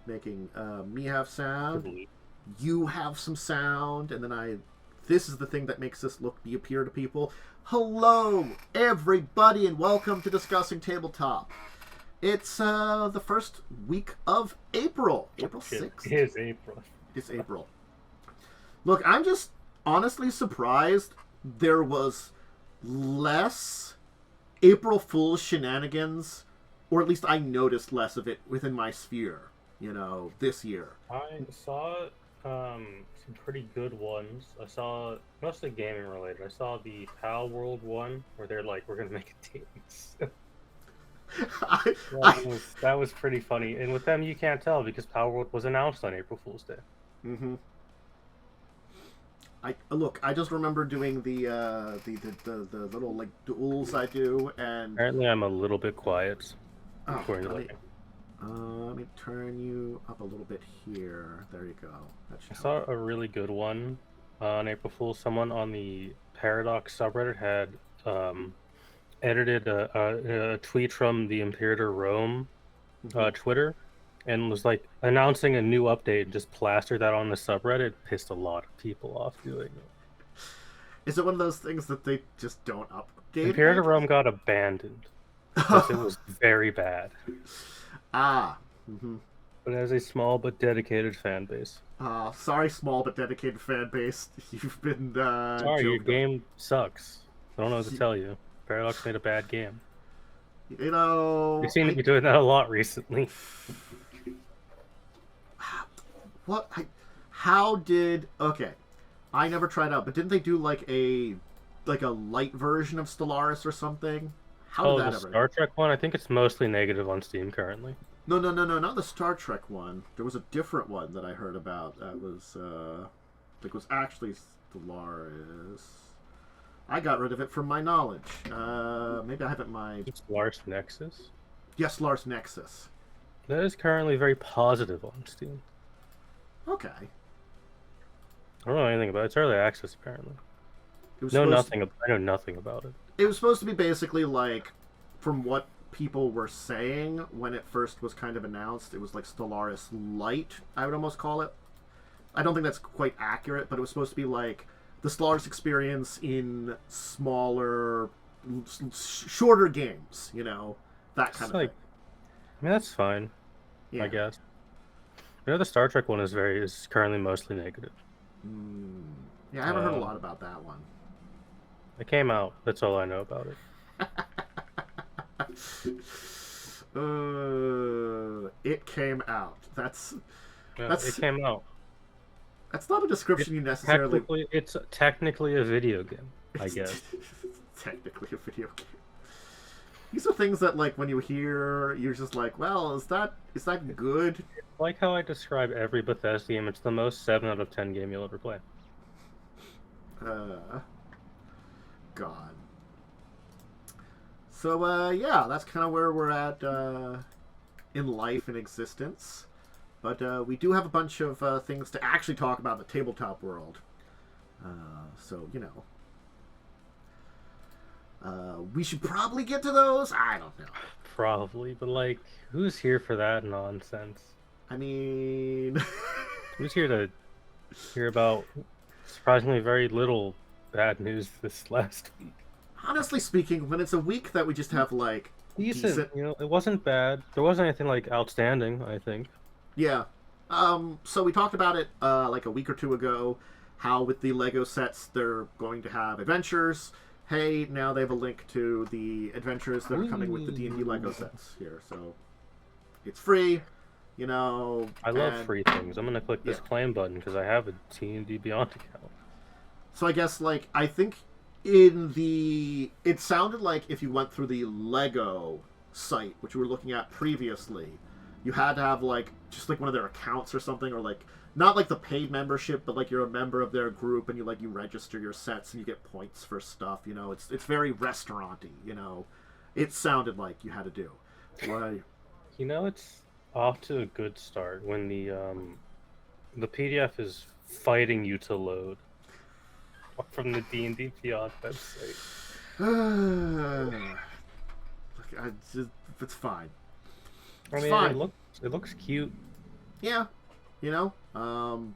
making me have sound, you have some sound, and then this is the thing that makes this look appear to people. Hello, everybody, and welcome to Discussing Tabletop. It's the first week of April. April 6th. It is April. It's April. Look, I'm just honestly surprised there was less April Fool's shenanigans, or at least I noticed less of it within my sphere, this year. I saw some pretty good ones. I saw mostly gaming related. I saw the PAL World one where they're like, we're gonna make a dance. That was pretty funny. And with them, you can't tell because PAL World was announced on April Fool's Day. Mm-hmm. I just remember doing the little like duels I do, and apparently I'm a little bit quiet. Let me turn you up a little bit here. There you go. I saw a really good one on April Fool's. Someone on the Paradox subreddit had edited a tweet from the Imperator Rome Twitter, and was like announcing a new update and just plastered that on the subreddit. Pissed a lot of people off doing it. Is it one of those things that they just don't update? Imperator Rome got abandoned because it was very bad. Mm-hmm. But it has a small but dedicated fan base. Sorry, small but dedicated fan base. You've been sorry, your game sucks. I don't know what to tell you. Paradox made a bad game. You've seen me doing that a lot recently. What? How did? Okay, I never tried out, but didn't they do like a light version of Stellaris or something? How did that ever? Star Trek one? I think it's mostly negative on Steam currently. No, not the Star Trek one. There was a different one that I heard about that was was actually Stellaris. I got rid of it from my knowledge. Maybe I have it in my... It's Lars Nexus? Yes, Lars Nexus. That is currently very positive on Steam. Okay. I don't know anything about it. It's early access, apparently. I know nothing about it. It was supposed to be basically like, from what people were saying when it first was kind of announced, it was like Stellaris Light, I would almost call it. I don't think that's quite accurate, but it was supposed to be like the Stellaris experience in smaller, shorter games, that kind of thing. I mean, that's fine, yeah. I guess. The Star Trek one is currently mostly negative. Yeah, I haven't heard a lot about that one. It came out. That's all I know about it. It came out. It came out. That's not a description you necessarily... It's technically a video game, I guess. Technically a video game. These are things that, like, when you hear, you're just like, well, is that good? Like how I describe every Bethesda game, it's the most 7 out of 10 game you'll ever play. God. So, yeah, that's kind of where we're at in life and existence. But we do have a bunch of things to actually talk about in the tabletop world. So, we should probably get to those? I don't know. Probably, but, like, who's here for that nonsense? I mean... Who's here to hear about surprisingly very little bad news this last week? Honestly speaking, when it's a week that we just have, like... Decent. It wasn't bad. There wasn't anything, like, outstanding, I think. Yeah. So we talked about it, like a week or two ago, how with the Lego sets, they're going to have adventures. Hey, now they have a link to the adventures that are coming with the D&D Lego sets here. So it's free, I love free things. I'm going to click this claim button because I have a D&D Beyond account. So I guess, like, I think it sounded like if you went through the Lego site, which we were looking at previously, you had to have, like, just, like, one of their accounts or something, or, like, not, like, the paid membership, but, like, you're a member of their group, and you register your sets, and you get points for stuff, It's very restaurant-y, It sounded like you had to do. Like, it's off to a good start when the PDF is fighting you to load from the D&D Beyond website. Look, it's fine. I mean, it looks cute. Yeah, you know. I'm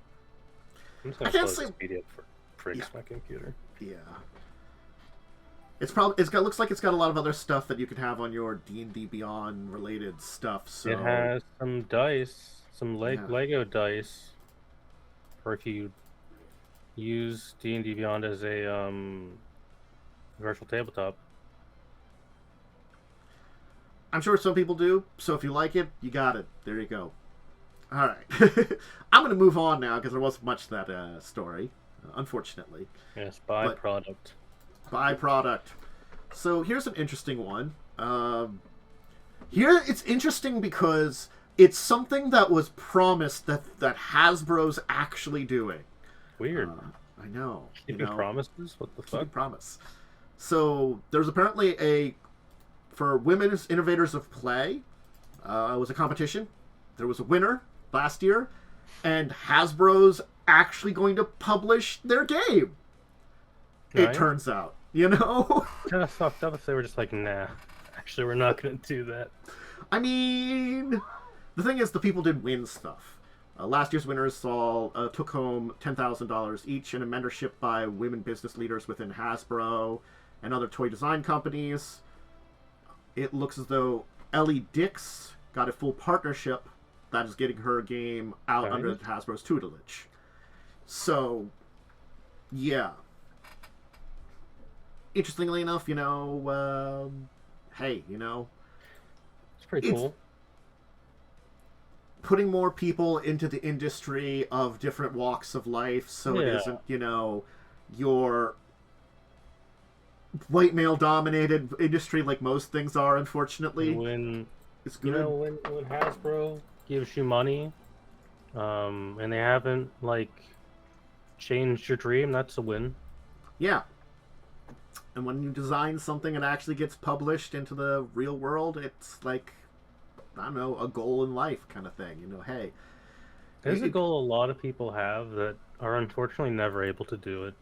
just I gonna can't close say. this PDF for Yeah. my computer. Yeah. It's got looks like it's got a lot of other stuff that you can have on your D&D Beyond related stuff. It So has some dice, some yeah, Lego dice, for if you use D&D Beyond as a virtual tabletop. I'm sure some people do. So if you like it, you got it. There you go. All right, I'm gonna move on now because there wasn't much to that story, unfortunately. Yes, But byproduct. byproduct. So here's an interesting one. Here it's interesting because it's something that was promised that Hasbro's actually doing. Weird. I know. Keeping promises? What the Keeping fuck? promise. So there's apparently for women's innovators of play. It was a competition. There was a winner last year, and Hasbro's actually going to publish their game. It Right? turns out, you know. Kind of fucked up if they were just like, nah, actually, we're not gonna do that. I mean, the thing is, the people did win stuff. Last year's winners all took home $10,000 each and a mentorship by women business leaders within Hasbro and other toy design companies. It looks as though Ellie Dix got a full partnership that is getting her game out Right. under Hasbro's tutelage. So, yeah. Interestingly enough, hey, It's pretty It's- cool. putting more people into the industry of different walks of life so it Yeah. isn't, your white male dominated industry like most things are, unfortunately. When It's good. when Hasbro gives you money, and they haven't changed your dream, that's a win. Yeah. And when you design something and actually gets published into the real world, it's like, I don't know, a goal in life kind of thing. Hey. There's a it- goal a lot of people have that are unfortunately never able to do it,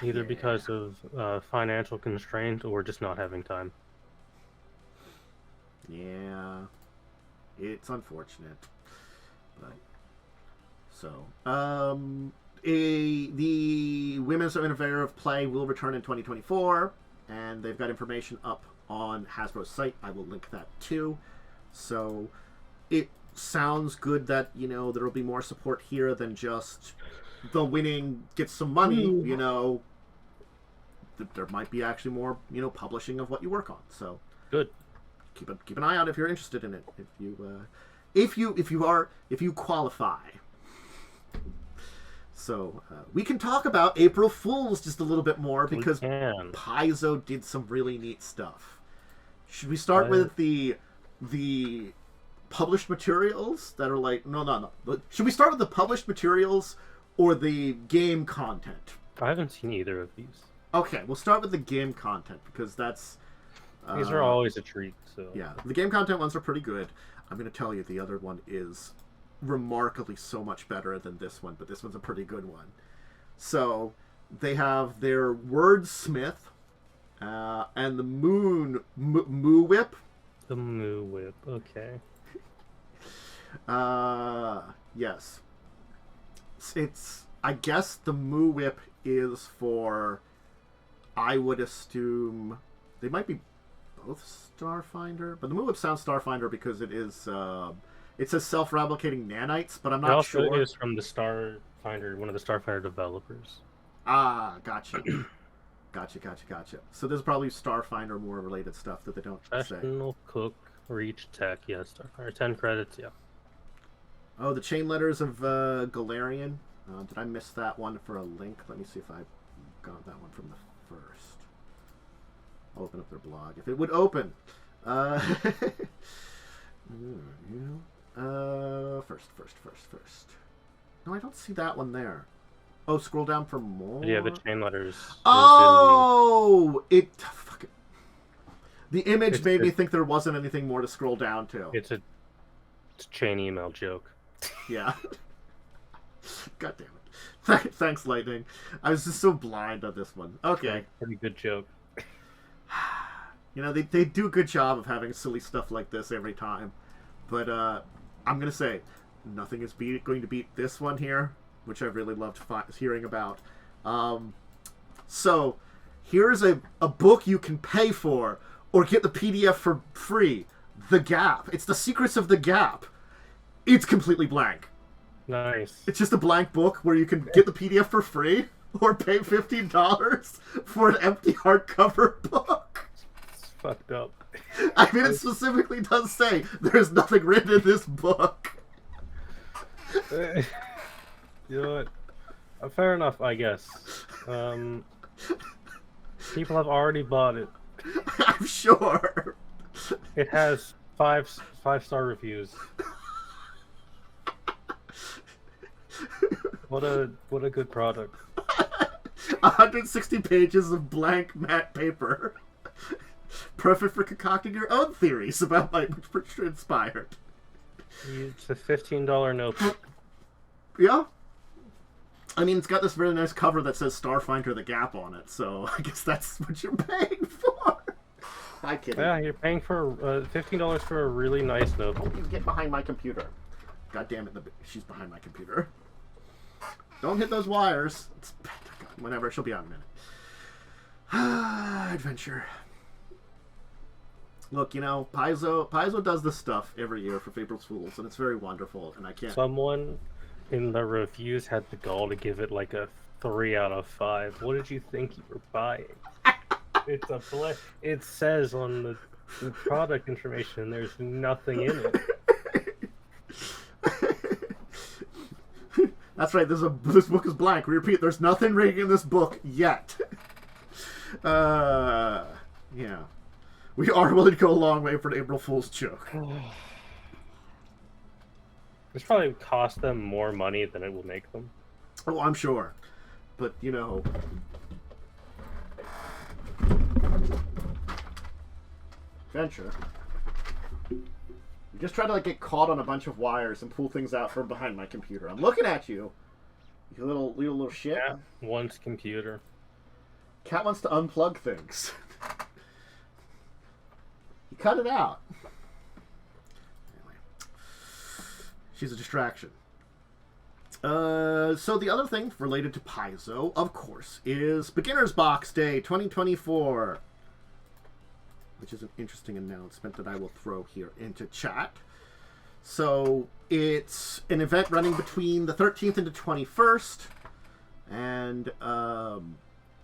either Yeah. because of financial constraint or just not having time. Yeah. It's unfortunate. But so, the Women's Innovator of Play will return in 2024, and they've got information up on Hasbro's site. I will link that too. So, it sounds good that there will be more support here than just the winning gets some money. Ooh. There might be actually more publishing of what you work on. So Good. keep an eye out if you're interested in it. If you qualify. So we can talk about April Fools just a little bit more because We can. Paizo did some really neat stuff. Should we start with the published materials that are like no? Should we start with the published materials or the game content? I haven't seen either of these. Okay, we'll start with the game content because that's These are always a treat. So yeah, the game content ones are pretty good. I'm going to tell you the other one is remarkably so much better than this one, but this one's a pretty good one. So they have their Wordsmith and the Moo Whip. The Moo Whip. Okay. Yes. It's I guess the Moo Whip is for, I would assume, they might be both Starfinder, but the Moo Whip sounds Starfinder because it is, it says self-replicating nanites, but I'm It not also sure. is from the Starfinder, one of the Starfinder developers. Ah, gotcha. Gotcha. So there's probably Starfinder more related stuff that they don't say. Professional Cook, Reach Tech, yeah, Starfinder. 10 credits, yeah. Oh, the chain letters of Galarian. Did I miss that one for a link? Let me see if I got that one from the first. I'll open up their blog. If it would open. First. No, I don't see that one there. Oh, scroll down for more. Yeah, the chain letters. Oh! Fuck it. The image It's made me good. think there wasn't anything more to scroll down to. It's a chain email joke. Yeah. God damn it. Thanks, Lightning. I was just so blind on this one. Okay. Pretty good joke. They do a good job of having silly stuff like this every time. But I'm going to say, nothing is going to beat this one here, which I really loved hearing about. So, here's a book you can pay for or get the PDF for free. The Gap. It's The Secrets of the Gap. It's completely blank. Nice. It's just a blank book where you can get the PDF for free or pay $15 for an empty hardcover book. It's fucked up. I mean, it specifically does say there's nothing written in this book. You know what? Fair enough, I guess. People have already bought it. I'm sure. It has five-star reviews. What a good product. 160 pages of blank matte paper. Perfect for concocting your own theories about which are inspired. It's a $15 notebook. Yeah. I mean, it's got this really nice cover that says Starfinder the Gap on it, so I guess that's what you're paying for. I'm kidding. Yeah, you're paying for $15 for a really nice notebook. You get behind my computer. God damn it, she's behind my computer. Don't hit those wires. Whenever, she'll be out in a minute. Adventure. Look, you know, Paizo does this stuff every year for April's Fools, and it's very wonderful, and I can't... Someone in the reviews had the gall to give it like a 3 out of 5. What did you think you were buying? It's a it says on the product information there's nothing in it. That's right, this book is blank. We repeat, there's nothing written in this book yet. Yeah. We are willing to go a long way for an April Fool's joke. This probably cost them more money than it will make them. Oh, I'm sure. But, you know... Adventure. You just try to like get caught on a bunch of wires and pull things out from behind my computer. I'm looking at you. You little shit. Yeah, once computer. Cat wants to unplug things. You cut it out. Anyway. She's a distraction. So the other thing related to Paizo, of course, is Beginner's Box Day 2024. Which is an interesting announcement that I will throw here into chat. So it's an event running between the 13th and the 21st, and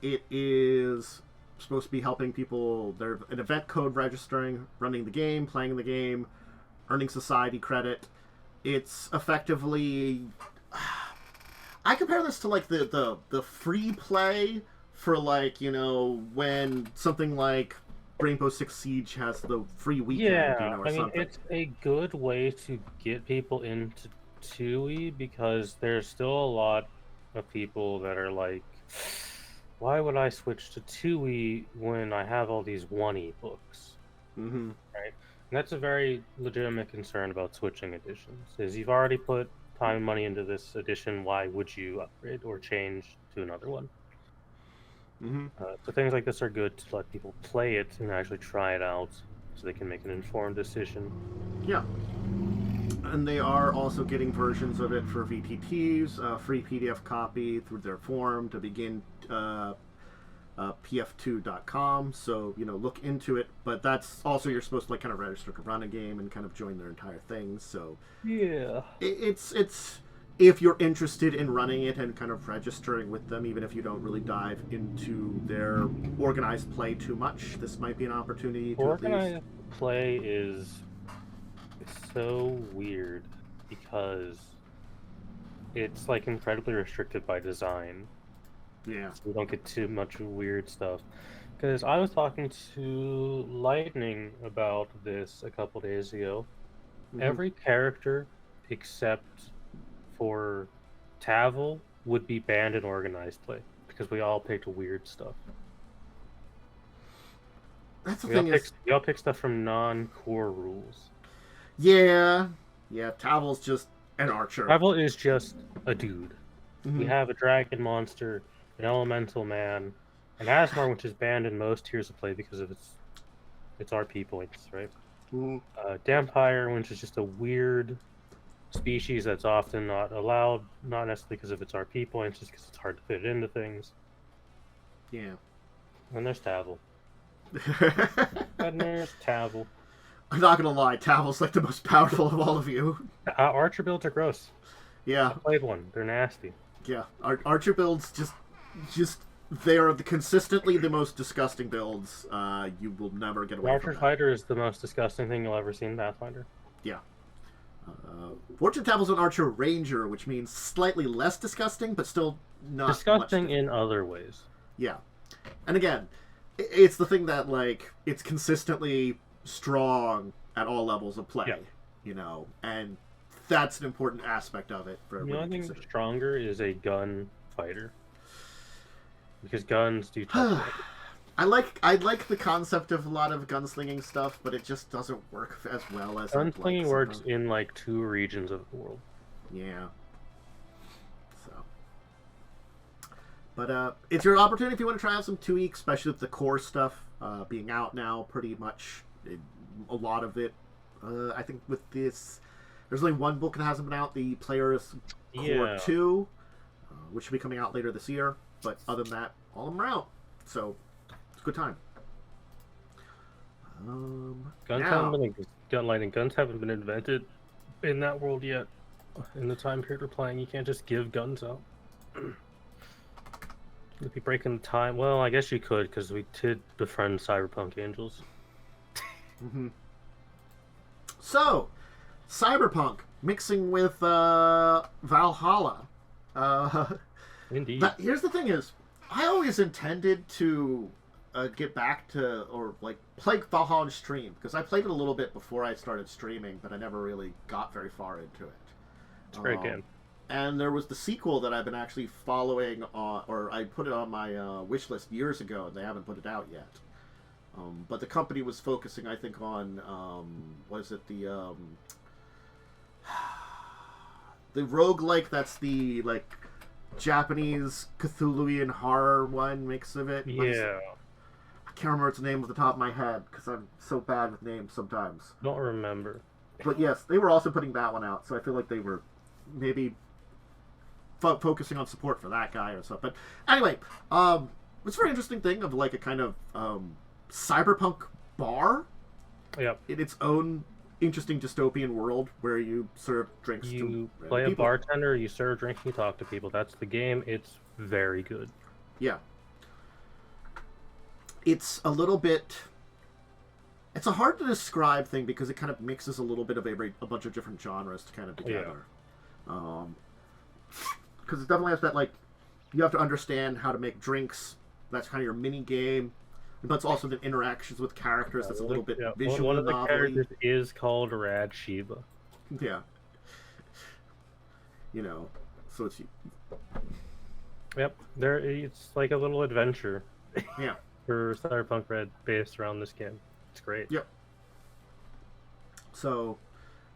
it is supposed to be helping people. There's an event code registering, running the game, playing the game, earning society credit. It's effectively, I compare this to like the free play for like, you know, when something like Rainbow Six Siege has the free weekend, yeah, you know, or I mean, something. it's a good way to get people into 2E because there's still a lot of people that are like, why would I switch to 2E when I have all these 1E books? Mm-hmm. Right? And that's a very legitimate concern about switching editions, is you've already put time and money into this edition, why would you upgrade or change to another one? Mm-hmm. So things like this are good to let people play it and actually try it out so they can make an informed decision. Yeah. And they are also getting versions of it for VTTs, free PDF copy through their forum to begin pf2.com. So, you know, look into it. But that's also, you're supposed to like kind of register to run a game and kind of join their entire thing. So yeah, it's if you're interested in running it and kind of registering with them, even if you don't really dive into their organized play too much, this might be an opportunity to organized play is so weird because it's like incredibly restricted by design. Yeah. So we don't get too much weird stuff. Because I was talking to Lightning about this a couple days ago. Mm-hmm. Every character except for Tavel would be banned in organized play because we all picked weird stuff. That's the thing is, we all pick stuff from non-core rules. Yeah, Tavel's just an archer. Tavel is just a dude. Mm-hmm. We have a dragon monster, an elemental man, an Asmar, which is banned in most tiers of play because of its RP points, right? Mm-hmm. Dampire, which is just a weird species that's often not allowed, not necessarily because of its RP points, just because it's hard to fit into things. Yeah. And there's Tavel. And there's Tavel. I'm not gonna lie, Tavel's like the most powerful of all of you. Archer builds are gross. Yeah. I played one. They're nasty. Yeah. Archer builds just they are consistently the most disgusting builds. You will never get away Archer from that. Fighter is the most disgusting thing you'll ever see in Pathfinder. Yeah. Fortune Tavel's an Archer Ranger, which means slightly less disgusting, but still not disgusting much in other ways. Yeah. And again, it's the thing that, like, it's consistently strong at all levels of play, you know, and that's an important aspect of it. For the only thing stronger is a gun fighter. Because guns do touch it. I like the concept of a lot of gunslinging stuff, but it just doesn't work as well as gunslinging works in like 2 regions of the world. Yeah. So, but it's your opportunity if you want to try out some 2E, especially with the core stuff being out now. Pretty much a lot of it. I think with this, there's only one book that hasn't been out. The Player's Core 2, which should be coming out later this year. But other than that, all of them are out. So. It's a good time. Guns haven't been invented in that world yet. In the time period we're playing, you can't just give guns out. You'd be breaking time. Well, I guess you could, because we did befriend Cyberpunk angels. So, Cyberpunk mixing with Valhalla. Indeed. But here's the thing: is I always intended to get back to, or like play Valhalla on stream, because I played it a little bit before I started streaming, but I never really got very far into it. It's a great game. And there was the sequel that I've been actually following on, or I put it on my wish list years ago, and they haven't put it out yet. But the company was focusing, I think, on what is it, the roguelike that's the like Japanese Cthulhuian horror one mix of it. Yeah. I can't remember its name off the top of my head because I'm so bad with names sometimes. Don't remember. But yes, they were also putting that one out, so I feel like they were maybe focusing on support for that guy or something. But anyway, it's a very interesting thing of like a kind of cyberpunk bar. Yep. In its own interesting dystopian world where you serve drinks to you play a bartender, you serve drinks, you talk to people. That's the game. It's very good. Yeah. It's a little bit... It's a hard to describe thing because it kind of mixes a little bit of a bunch of different genres to kind of together. Yeah. Because it definitely has that, like, you have to understand how to make drinks. That's kind of your mini game. But it's also the interactions with characters that's a little bit visual. One of the characters is called Rad Shiva. Yeah. You know, so it's... Yep, it's like a little adventure. Yeah. For Cyberpunk Red based around this game. It's great. Yep. So,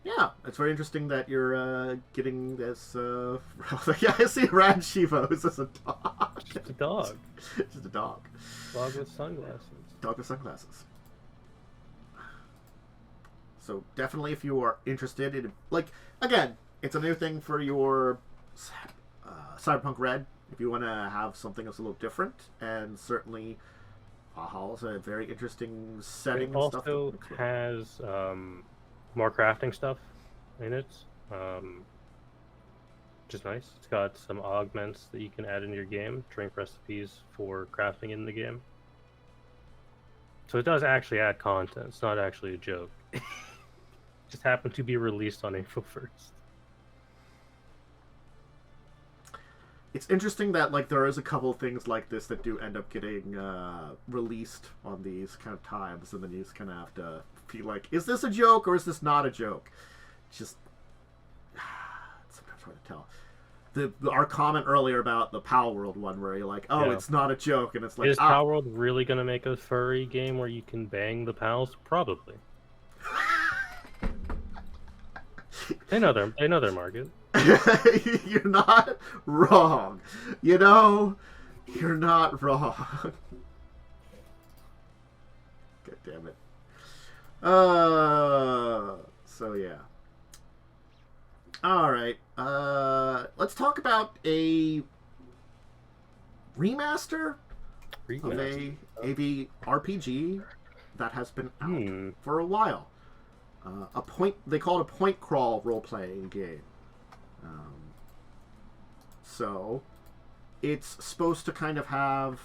yeah, it's very interesting that you're getting this... yeah, I see Rad Shiva. Is this a dog? Just a dog. Just a dog. Dog with sunglasses. Dog with sunglasses. So definitely if you are interested in... Like, again, it's a new thing for your Cyberpunk Red. If you want to have something that's a little different. And certainly... Valhalla's a very interesting setting. It also has more crafting stuff in it, which is nice. It's got some augments that you can add into your game, drink recipes for crafting in the game. So it does actually add content. It's not actually a joke. It just happened to be released on April 1st. It's interesting that like there is a couple of things like this that do end up getting released on these kind of times, and then you just kind of have to feel like, is this a joke or is this not a joke? It's just it's sometimes hard to tell. Our comment earlier about the Pal World one, where you're like, oh, it's not a joke, and it's like, is Pal World really gonna make a furry game where you can bang the pals? Probably. They know their market. You're not wrong. You know, you're not wrong. God damn it. So yeah. All right. Let's talk about a remaster of a AV RPG that has been out for a while. They call it a point crawl role playing game. So it's supposed to kind of have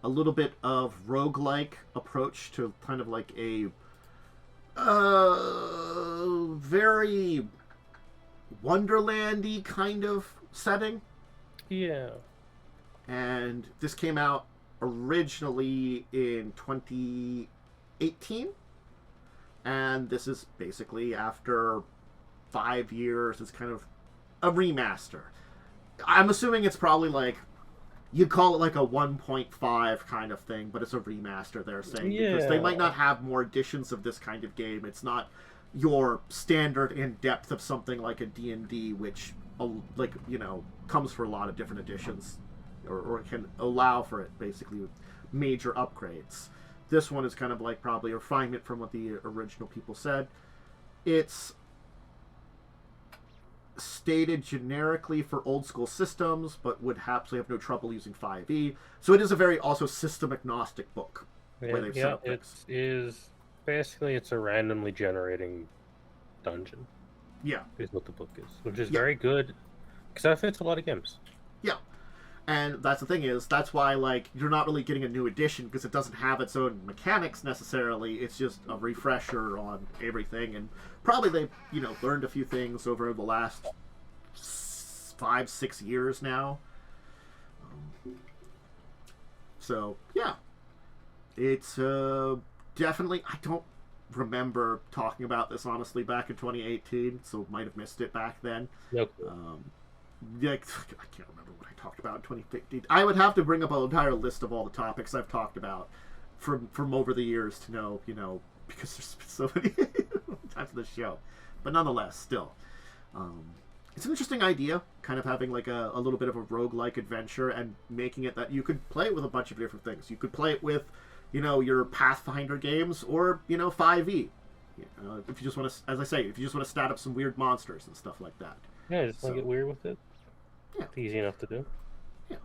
a little bit of roguelike approach to kind of like a very Wonderlandy kind of setting. Yeah. And this came out originally in 2018. And this is basically after 5 years. It's kind of a remaster. I'm assuming it's probably like, you'd call it like a 1.5 kind of thing, but it's a remaster, they're saying. Yeah. Because they might not have more editions of this kind of game. It's not your standard in depth of something like a D&D, which, like, you know, comes for a lot of different editions, or can allow for it, basically, with major upgrades. This one is kind of like probably a refinement from what the original people said. It's stated generically for old school systems, but would absolutely have no trouble using 5e. So it is a very also system agnostic book. Yeah, it is basically it's a randomly generating dungeon. Yeah, is what the book is, which is very good because that fits a lot of games. Yeah. And that's the thing is, that's why, like, you're not really getting a new edition because it doesn't have its own mechanics necessarily. It's just a refresher on everything. And probably they, you know, learned a few things over the last 5-6 years now. So, yeah. It's definitely... I don't remember talking about this, honestly, back in 2018, so might have missed it back then. Nope. Yeah, I can't remember what I talked about in 2015. I would have to bring up an entire list of all the topics I've talked about from over the years to know, you know, because there's been so many times in the show. But nonetheless, still. It's an interesting idea, kind of having like a little bit of a roguelike adventure and making it that you could play it with a bunch of different things. You could play it with, you know, your Pathfinder games or, you know, 5e. If you just want to, as I say, if you just want to stat up some weird monsters and stuff like that. Yeah, just want to get weird with it. Yeah. It's easy enough to do. Yeah.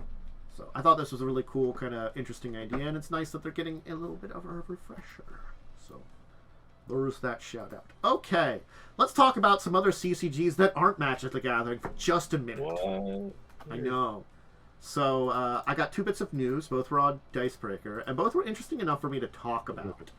So I thought this was a really cool, kind of interesting idea, and it's nice that they're getting a little bit of a refresher. So there's that shout out. Okay, let's talk about some other CCGs that aren't Magic the Gathering for just a minute. What? I know. So I got 2 bits of news. Both were on Dicebreaker, and both were interesting enough for me to talk about.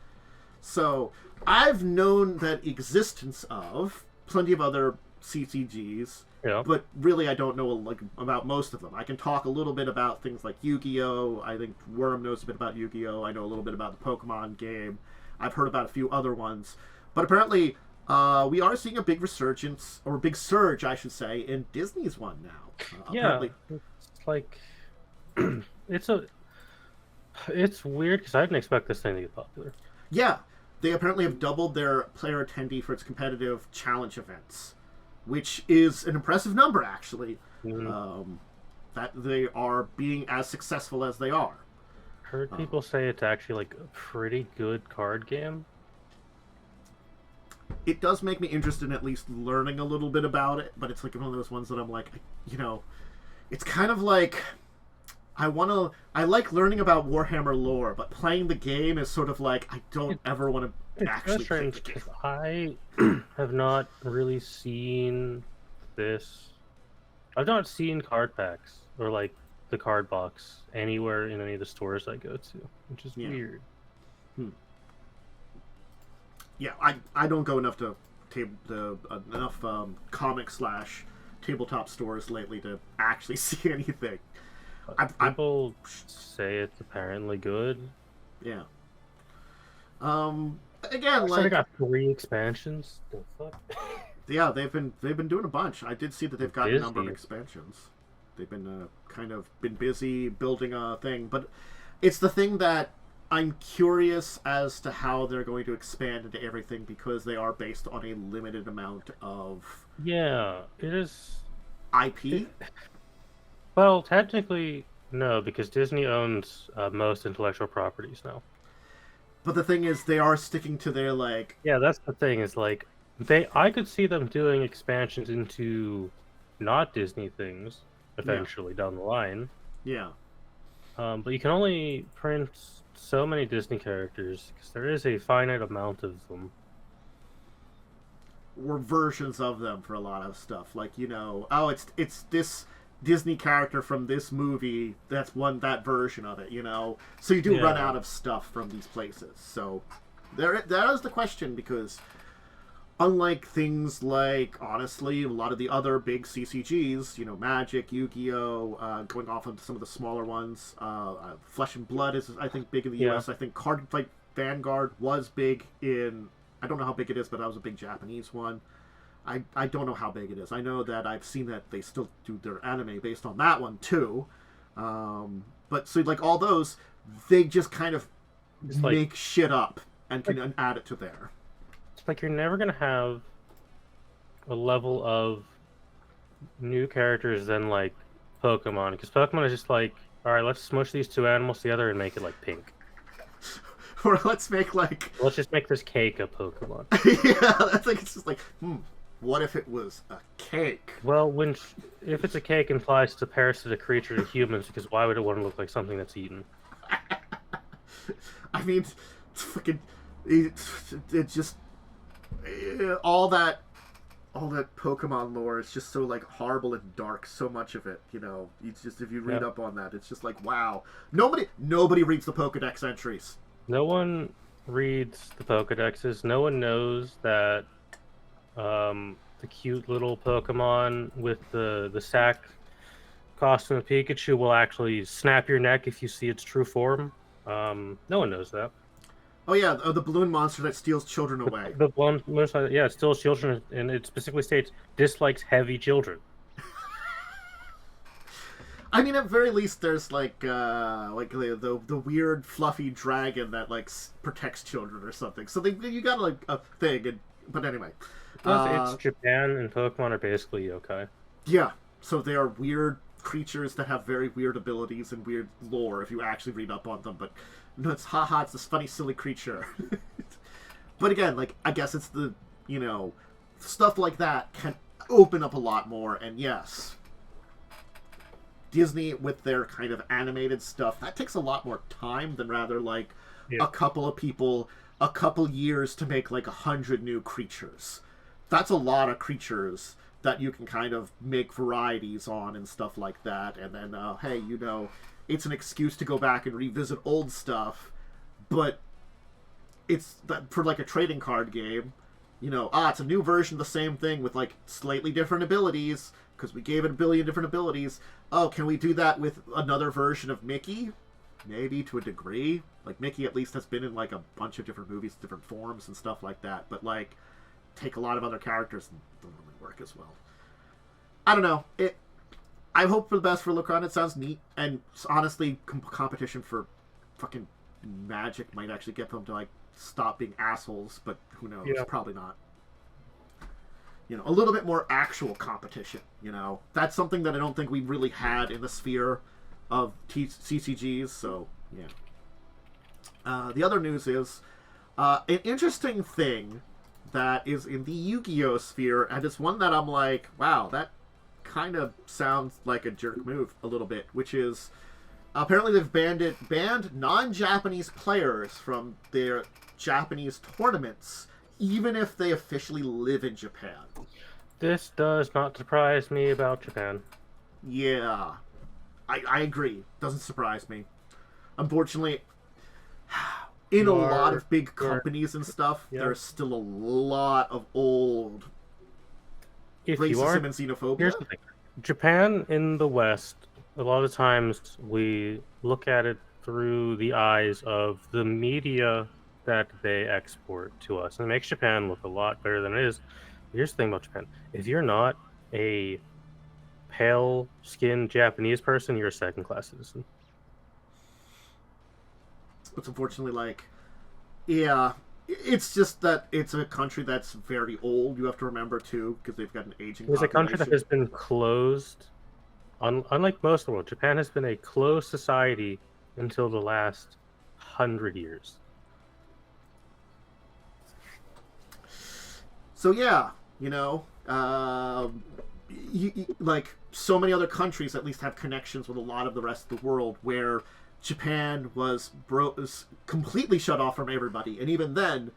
So I've known that existence of plenty of other CCGs, but really I don't know like about most of them. I can talk a little bit about things like Yu-Gi-Oh! I think Worm knows a bit about Yu-Gi-Oh! I know a little bit about the Pokemon game. I've heard about a few other ones. But apparently we are seeing a big resurgence, or a big surge, I should say, in Disney's one now. Apparently... it's like... It's weird because I didn't expect this thing to get popular. Yeah, they apparently have doubled their player attendee for its competitive challenge events, which is an impressive number, actually. Mm-hmm. That they are being as successful as they are. Heard people say it's actually like a pretty good card game. It does make me interested in at least learning a little bit about it, but it's like one of those ones that I'm like, you know, it's kind of like I like learning about Warhammer lore, but playing the game is sort of like I don't ever want to actually play the game. I have not really seen this. I've not seen card packs or like the card box anywhere in any of the stores I go to, which is weird. Yeah, I don't go enough to comic / tabletop stores lately to actually see anything. People say it's apparently good. Yeah. Again, like, they got 3 expansions. The fuck? Yeah, they've been doing a bunch. I did see that they've got a number of expansions. They've been been busy building a thing, but it's the thing that I'm curious as to how they're going to expand into everything because they are based on a limited amount of it is IP. Well, technically, no, because Disney owns most intellectual properties now. But the thing is, they are sticking to their, like... Yeah, that's the thing, is, like, I could see them doing expansions into not Disney things eventually down the line. Yeah. But you can only print so many Disney characters because there is a finite amount of them. Or versions of them for a lot of stuff. Like, oh, it's this Disney character from this movie. That's that version of it. So you do run out of stuff from these places. So that is the question, because unlike things like, honestly, a lot of the other big CCGs, Magic, Yu-Gi-Oh, going off of some of the smaller ones, Flesh and Blood is, I think, big in the US. I think Card Fight Vanguard was big in... I don't know how big it is, but that was a big Japanese one. I don't know how big it is. I know that I've seen that they still do their anime based on that one, too. But, so, like, all those, they just kind of make shit up and can add it to there. It's like you're never going to have a level of new characters than, like, Pokemon. Because Pokemon is just like, alright, let's smush these two animals together and make it, like, pink. Or let's just make this cake a Pokemon. Yeah, that's like, it's just like, what if it was a cake? Well, if it's a cake, it implies it's a parasitic creature to humans, because why would it want to look like something that's eaten? I mean, it's fucking, it just, all that Pokemon lore is just so, like, horrible and dark, so much of it, it's just, if you read up on that, it's just like, wow. Nobody reads the Pokedex entries. No one reads the Pokedexes. No one knows that the cute little Pokemon with the sack costume of Pikachu will actually snap your neck if you see its true form. No one knows that. Oh yeah, the balloon monster that steals children away. The balloon monster, it steals children, and it specifically states dislikes heavy children. I mean, at very least, there's like the weird fluffy dragon that like protects children or something. So you got like a thing, but anyway, it's Japan, and Pokemon are basically yokai. Yeah, so they are weird creatures that have very weird abilities and weird lore if you actually read up on them. But no, it's it's this funny, silly creature. But again, like, I guess it's the stuff like that can open up a lot more, and yes. Disney with their kind of animated stuff, that takes a lot more time than rather like a couple of people, a couple years to make like 100 new creatures. That's a lot of creatures that you can kind of make varieties on and stuff like that. And then, hey, it's an excuse to go back and revisit old stuff, but it's that for like a trading card game, it's a new version of the same thing with like slightly different abilities, because we gave it a billion different abilities. Oh, can we do that with another version of Mickey? Maybe, to a degree. Like, Mickey at least has been in, like, a bunch of different movies, different forms and stuff like that. But, like, take a lot of other characters and don't really work as well. I don't know. I hope for the best for Lorcanna. It sounds neat. And, honestly, competition for fucking Magic might actually get them to, like, stop being assholes. But who knows? Yeah. Probably not. A little bit more actual competition, That's something that I don't think we really had in the sphere of CCGs, so, yeah. The other news is an interesting thing that is in the Yu-Gi-Oh! Sphere, and it's one that I'm like, wow, that kind of sounds like a jerk move a little bit, which is, apparently they've banned non-Japanese players from their Japanese tournaments, even if they officially live in Japan. This does not surprise me about Japan. Yeah. I agree. Doesn't surprise me. Unfortunately, in a lot of big companies and stuff, there's still a lot of old racism and xenophobia. Here's the thing. Japan in the West, a lot of times we look at it through the eyes of the media that they export to us, and it makes Japan look a lot better than it is. Here's the thing about Japan: if you're not a pale-skinned Japanese person, you're a second-class citizen. It's unfortunately like, yeah, it's just that it's a country that's very old. You have to remember too, because they've got an aging population. It's a country that has been closed. Unlike most of the world, Japan has been a closed society until the last 100 years. So yeah, like so many other countries at least have connections with a lot of the rest of the world where Japan was completely shut off from everybody, and even then,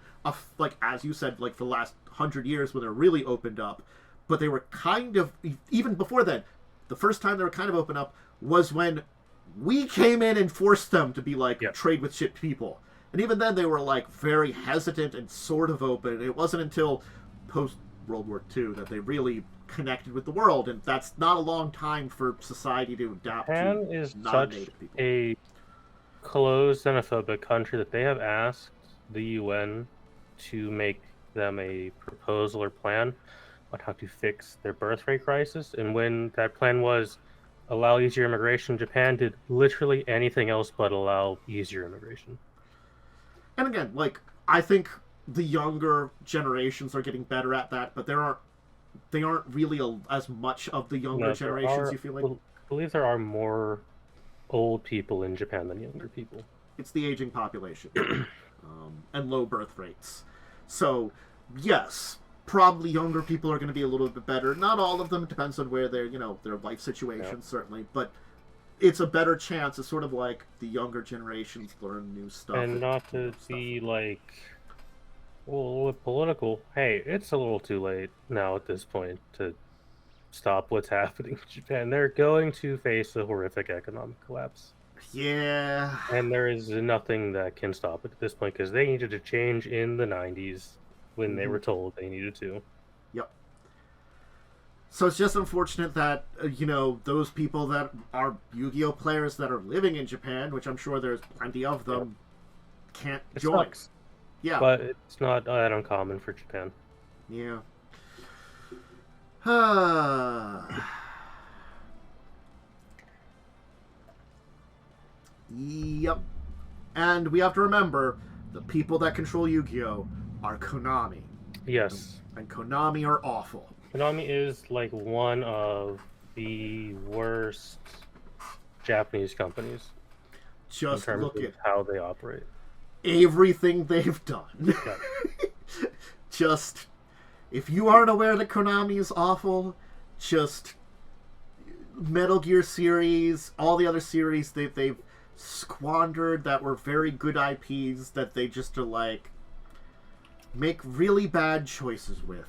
like as you said, like for the last 100 years when they're really opened up, but they were kind of even before then. The first time they were kind of open up was when we came in and forced them to be like trade with shit people, and even then they were like very hesitant and sort of open. It wasn't until post World War II that they really connected with the world, and that's not a long time for society to adapt Japan to is non-native such people. a closed xenophobic country that they have asked the UN to make them a proposal or plan on how to fix their birth rate crisis. And when that plan was allow easier immigration, Japan did literally anything else but allow easier immigration. And again, like I think the younger generations are getting better at that, but they aren't really as much of the younger generations. You feel like? I believe there are more old people in Japan than younger people. It's the aging population and low birth rates. So yes, probably younger people are going to be a little bit better. Not all of them. It depends on where their life situation certainly, but it's a better chance. It's sort of like the younger generations learn new stuff. And not to be like, well, with political, hey, it's a little too late now at this point to stop what's happening in Japan. They're going to face a horrific economic collapse. Yeah. And there is nothing that can stop it at this point because they needed to change in the 90s when they were told they needed to. Yep. So it's just unfortunate that, those people that are Yu-Gi-Oh! Players that are living in Japan, which I'm sure there's plenty of them, can't join. Sucks. Yeah. But it's not that uncommon for Japan. Yeah. Yep. And we have to remember, the people that control Yu-Gi-Oh! Are Konami. Yes. And Konami are awful. Konami is like one of the worst Japanese companies. Just in terms look of at how they operate. Everything they've done. Yeah. Just, if you aren't aware that Konami is awful, just Metal Gear series, all the other series they've squandered that were very good IPs that they just are like make really bad choices with,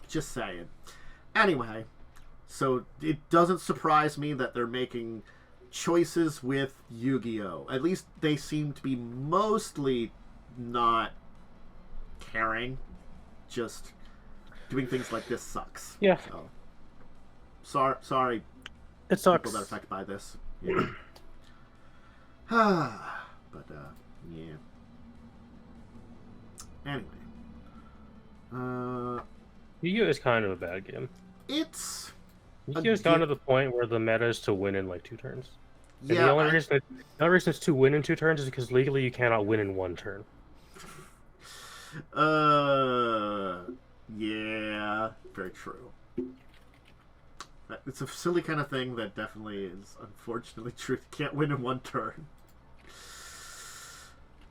Just saying. Anyway, so it doesn't surprise me that they're making choices with Yu-Gi-Oh! At least they seem to be mostly not caring. Just doing things like this sucks. Yeah. So, sorry. It sucks. People that are affected by this. Yeah. But, yeah. Anyway. Yu-Gi-Oh! Is kind of a bad game. It's... Yu-Gi-Oh's gone to the point where the meta is to win in like 2 turns. And Yeah, the only reason it's to win in 2 turns is because legally you cannot win in 1 turn. Yeah, very true. It's a silly kind of thing that definitely is unfortunately true. You can't win in 1 turn.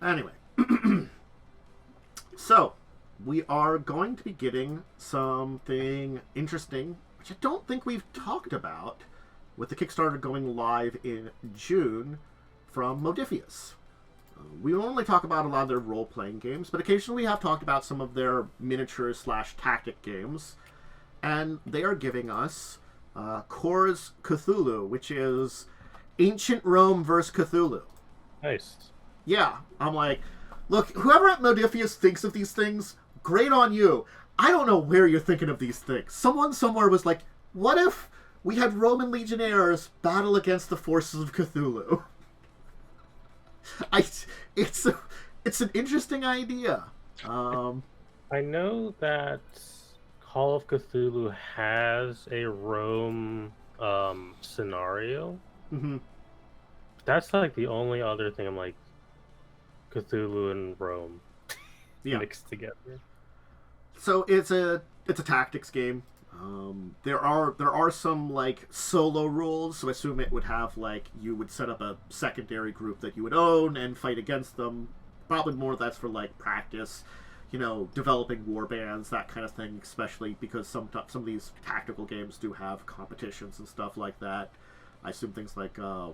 Anyway. So, we are going to be getting something interesting, which I don't think we've talked about, with the Kickstarter going live in June from Modifius. We normally talk about a lot of their role-playing games, but occasionally we have talked about some of their miniature/tactic games, and they are giving us Core's Cthulhu, which is Ancient Rome versus Cthulhu. Nice. Yeah, I'm like, look, whoever at Modifius thinks of these things, great on you. I don't know where you're thinking of these things. Someone somewhere was like, what if we had Roman legionnaires battle against the forces of Cthulhu? It's an interesting idea. I know that Call of Cthulhu has a Rome scenario. Mm-hmm. That's like the only other thing I'm like, Cthulhu and Rome mixed together. So it's a tactics game. There are some like solo rules, so I assume it would have like you would set up a secondary group that you would own and fight against them. Probably more that's for like practice. developing war bands, that kind of thing, especially because some of these tactical games do have competitions and stuff like that. I assume things like the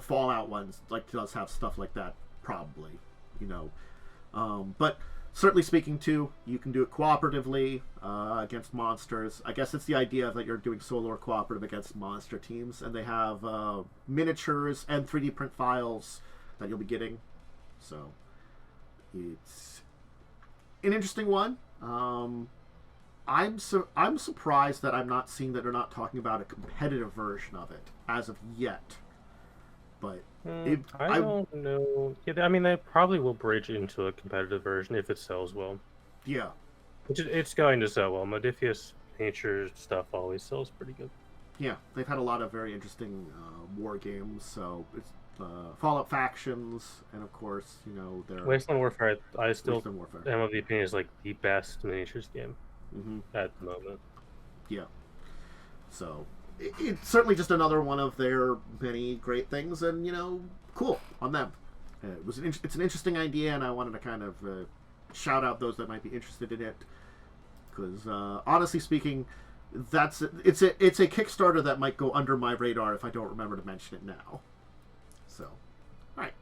Fallout ones does have stuff like that, probably, but certainly speaking too, you can do it cooperatively against monsters. I guess it's the idea that you're doing solo or cooperative against monster teams, and they have miniatures and 3D print files that you'll be getting. So it's an interesting one. I'm surprised that I'm not seeing that they're not talking about a competitive version of it as of yet. But I don't know. Yeah, I mean, they probably will bridge into a competitive version if it sells well. Yeah, it's going to sell well. Modifius nature stuff always sells pretty good. Yeah, they've had a lot of very interesting war games. So it's Fallout Factions, and of course, their Wasteland Warfare. I still Wasteland Warfare. am of the opinion is like the best miniatures game at the moment. Yeah. So it's certainly just another one of their many great things, and cool on them. It's an interesting idea, and I wanted to kind of shout out those that might be interested in it, because honestly speaking, it's a Kickstarter that might go under my radar if I don't remember to mention it now. So, all right.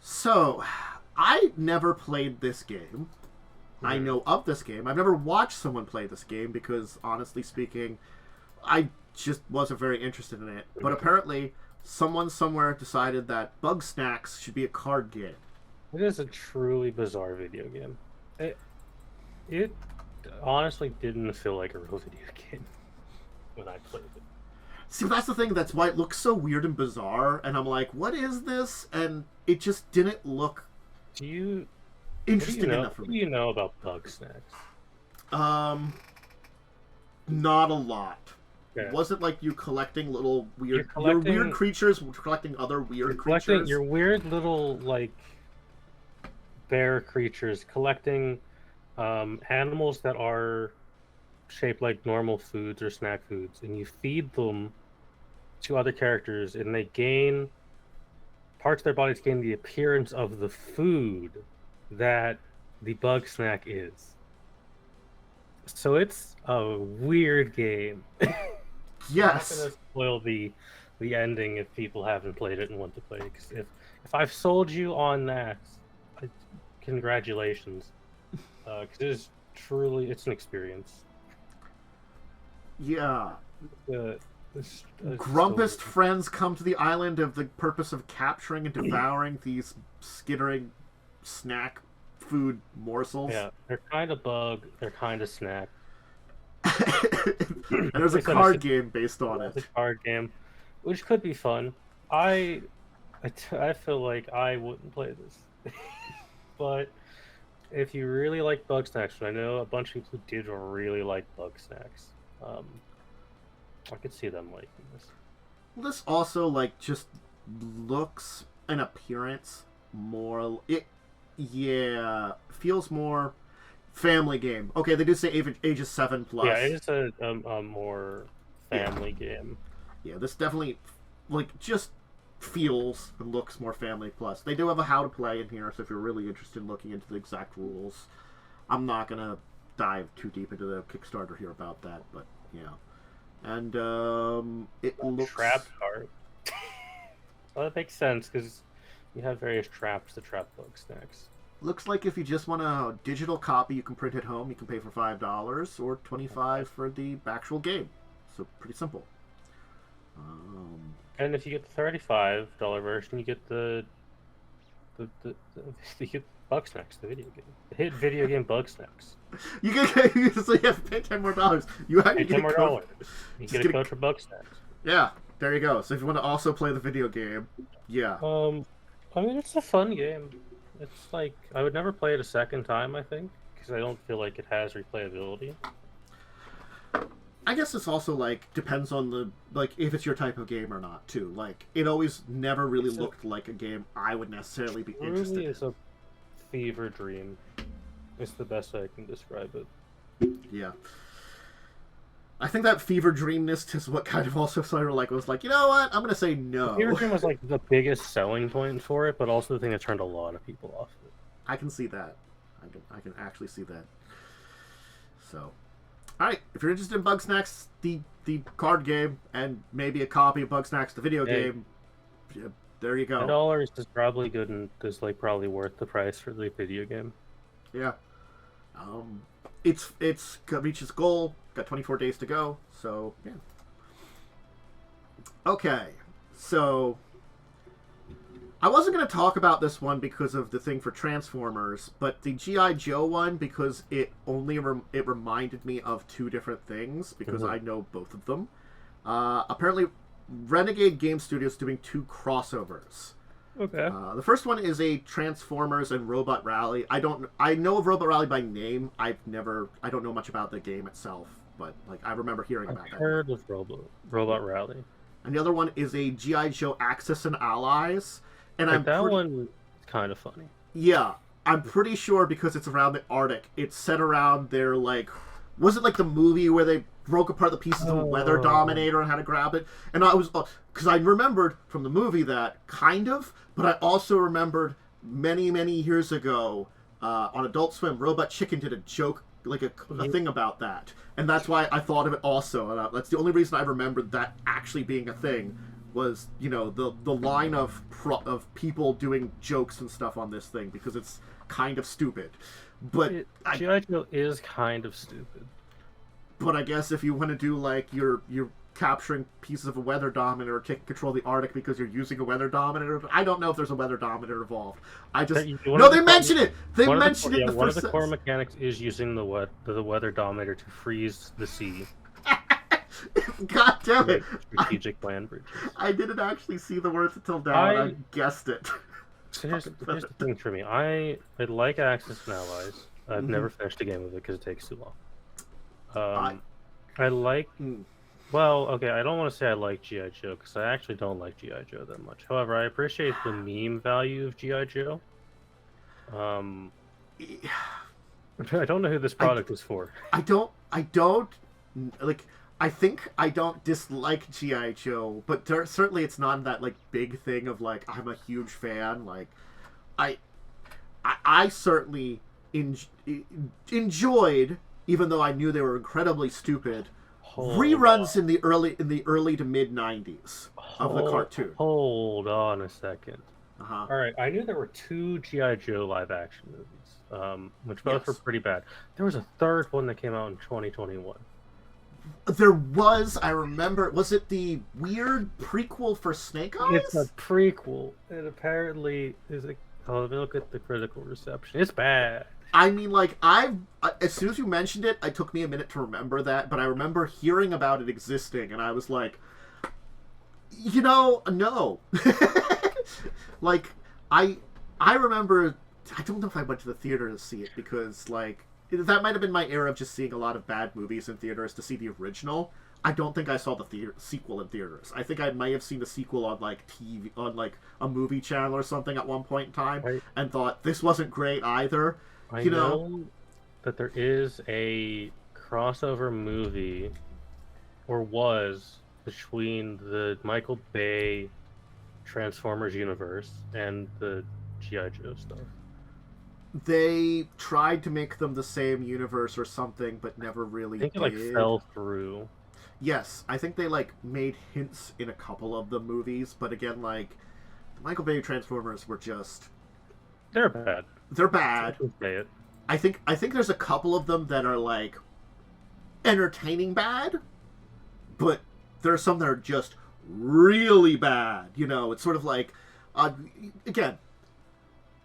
So, I never played this game. I know of this game. I've never watched someone play this game because, honestly speaking, I just wasn't very interested in it. But apparently, someone somewhere decided that Bugsnax should be a card game. It is a truly bizarre video game. It honestly didn't feel like a real video game when I played it. See, that's the thing. That's why it looks so weird and bizarre. And I'm like, what is this? And it just didn't look interesting enough for me. What do you know about Bugsnax? Not a lot. Okay. Was it like you collecting little weird creatures, collecting other weird creatures? Your weird little bear creatures, collecting animals that are shaped like normal foods or snack foods, and you feed them to other characters, and they gain parts of their bodies gain the appearance of the food that the Bugsnax is. So it's a weird game. Yes. I'm not gonna spoil the ending if people haven't played it and want to play it. Because if I've sold you on that, congratulations. Because it is truly, it's an experience. Yeah. Grumpest friends come to the island of the purpose of capturing and devouring these skittering snack food morsels. Yeah, they're kind of bug, they're kind of snack. And there's a card game based on it. It's a card game, which could be fun. I feel like I wouldn't play this. But if you really like Bugsnax, I know a bunch of people who did really like Bugsnax. I could see them liking this. Well, this also just looks and appearance more. Feels more family game. Okay, they did say ages 7+. Yeah, it is a more family game. Yeah, this definitely just feels and looks more family plus. They do have a how to play in here, so if you're really interested in looking into the exact rules, I'm not gonna dive too deep into the Kickstarter here about that, but yeah. And it looks trap card. Well, that makes sense because you have various traps to trap Bugsnax. Looks like if you just want a digital copy, you can print it home. You can pay for $5 or $25 for the actual game. So pretty simple. And if you get the $35 version, you get the you get Bugsnax, the video game, the hit video game Bugsnax. You have to pay $10 more. You have to pay $10 more. You get a code for Bugsnax. Yeah, there you go. So if you want to also play the video game, yeah. I mean, it's a fun game. It's like I would never play it a second time. I think because I don't feel like it has replayability. I guess it's also depends on the if it's your type of game or not too. It always never really looked like a game I would necessarily be interested in. It's a fever dream. It's the best way I can describe it. Yeah. I think that fever dreamness is what kind of also sort of like was like, you know what? I'm gonna say no. Fever Dream was like the biggest selling point for it, but also the thing that turned a lot of people off it. I can see that. I can actually see that. So, all right. If you're interested in Bugsnax, the card game, and maybe a copy of Bugsnax, the video game, yeah, there you go. $10 is probably good and is like probably worth the price for the video game. Yeah. It's reached its goal. Got 24 days to go. So yeah. Okay. So I wasn't going to talk about this one because of the thing for Transformers, but the G.I. Joe one, because it only it reminded me of two different things, because I know both of them. Apparently, Renegade Game Studios doing two crossovers. Okay. The first one is a Transformers and Robot Rally. I know of Robot Rally by name. I don't know much about the game itself, but like I remember hearing about that. I've heard of Robot Rally. And the other one is a G.I. Joe Axis and Allies. And like that one is kind of funny. Yeah, I'm pretty sure because it's around the Arctic. It's set around their like, was it like the movie where they broke apart the pieces of a Weather Dominator and had to grab it? And I was, because I remembered from the movie that kind of, but I also remembered many years ago on Adult Swim, Robot Chicken did a joke, like a thing about that, and that's why I thought of it also. And that's the only reason I remembered that actually being a thing. Was, you know, the line of people doing jokes and stuff on this thing, because it's kind of stupid. But G.I. Joe is kind of stupid. But I guess if you want to do like you're capturing pieces of a Weather Dominator or taking control of the Arctic because you're using a Weather Dominator, I don't know if there's a Weather Dominator involved. I just no, they mention it. They mentioned it in the one first of the core mechanics is using the Weather Dominator to freeze the sea. God damn it! Strategic land bridges. I didn't actually see the words until now, and I guessed it. Here's the thing for me. I like Axis and Allies. I've never finished a game with it because it takes too long. I like... Well, okay, I don't want to say I like G.I. Joe, because I actually don't like G.I. Joe that much. However, I appreciate the meme value of G.I. Joe. I don't know who this product is for. I don't... Like... I think I don't dislike G.I. Joe, but certainly it's not that like big thing of like I'm a huge fan. Like, I certainly enjoyed, even though I knew they were incredibly stupid, reruns in the early to mid '90s of the cartoon. Hold on a second. All right, I knew there were two G.I. Joe live action movies, which both were pretty bad. There was a third one that came out in 2021. There was, I remember, was it the weird prequel for Snake Eyes? It's a prequel. It apparently is a... Oh, let me look at the critical reception. It's bad. I mean, like, as soon as you mentioned it, it took me a minute to remember that, but I remember hearing about it existing, and I was like, you know, no. Like, I remember, I don't know if I went to the theater to see it, because, like, that might have been my era of just seeing a lot of bad movies in theaters to see the original. I don't think I saw the sequel in theaters. I think I might have seen the sequel on like TV, on like a movie channel or something at one point in time, and thought this wasn't great either. I know that there is a crossover movie, or was, between the Michael Bay Transformers universe and the G.I. Joe stuff. They tried to make them the same universe or something, but never really did. I think it like fell through. Yes, I think they like made hints in a couple of the movies, but again, like the Michael Bay Transformers were just they're bad. They're bad. Say it. I think there's a couple of them that are like entertaining bad, but there are some that are just really bad. You know, it's sort of like again.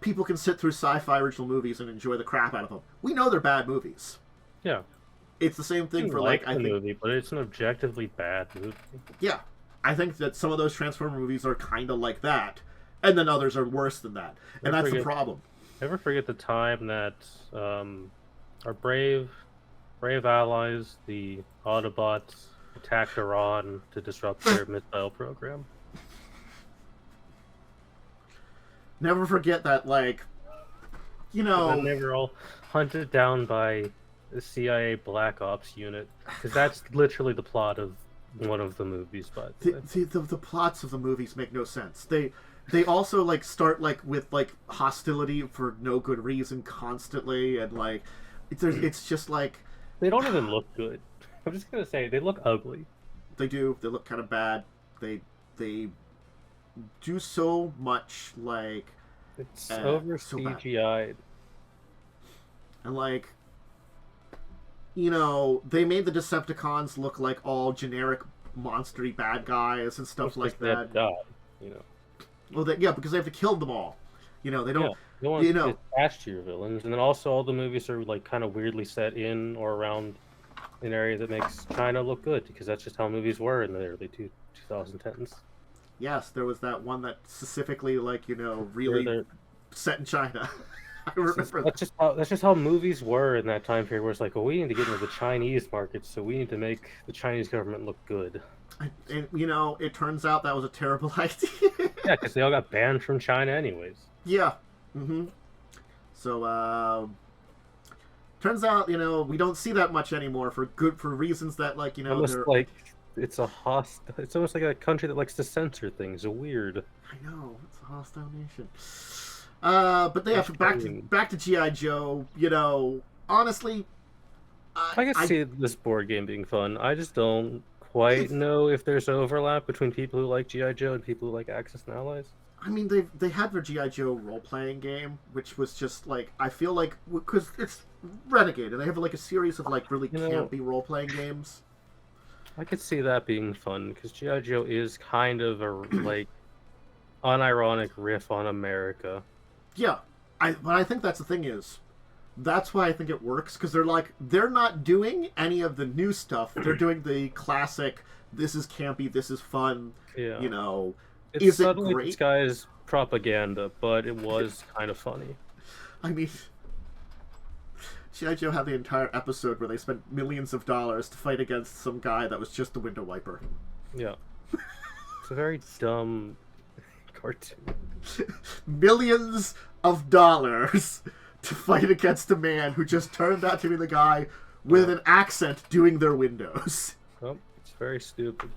People can sit through sci-fi original movies and enjoy the crap out of them. We know they're bad movies. Yeah. It's the same thing for like I think movie, but it's an objectively bad movie. Yeah. I think that some of those Transformer movies are kind of like that, and then others are worse than that. And that's the problem. Never forget the time that our brave allies, the Autobots, attacked Iran to disrupt their missile program. Never forget that, like, you know... And then they were all hunted down by CIA Black Ops unit, because that's literally the plot of one of the movies. By the way, The plots of the movies make no sense. They also like start like with like hostility for no good reason constantly, and like it's just like they don't even look good. I'm just gonna say they look ugly. they do. They look kind of bad. They do so much like It's over so bad. CGI'd. And like, you know, they made the Decepticons look like all generic monstery bad guys and stuff like that. Die, you know. Well, yeah, because they have to kill them all. You know, they don't. Yeah, no one you know, is attached to your villains, and then also all the movies are like kind of weirdly set in or around an area that makes China look good, because that's just how movies were in the early 2010s. yes, there was that one that specifically, like, you know, really set in China. I remember that's just how movies were in that time period, where it's like, well, we need to get into the Chinese market, so we need to make the Chinese government look good. And, you know, it turns out that was a terrible idea. Yeah, because they all got banned from China anyways. Yeah. So, turns out, you know, we don't see that much anymore for reasons that, like, you know, Almost like it's almost like a country that likes to censor things. Weird. I know, it's a hostile nation. But yeah, back to G.I. Joe. You know, honestly, I can see this board game being fun. I just don't quite know if there's overlap between people who like G.I. Joe and people who like Axis and Allies. I mean, they had their G.I. Joe role-playing game, which was just, like, I feel like, because it's Renegade, and they have, like, a series of, like, really campy role-playing games. I could see that being fun, because G.I. Joe is kind of a, like, unironic riff on America. Yeah, but I think that's the thing is, that's why I think it works, because they're not doing any of the new stuff. They're doing the classic, this is campy, this is fun, you know... It's suddenly great? Disguised propaganda, but it was kind of funny. I mean, G.I. Joe had the entire episode where they spent millions of dollars to fight against some guy that was just the window wiper. Yeah. It's a very dumb cartoon. Millions of dollars to fight against a man who just turned out to be the guy with an accent doing their windows. Oh, it's very stupid.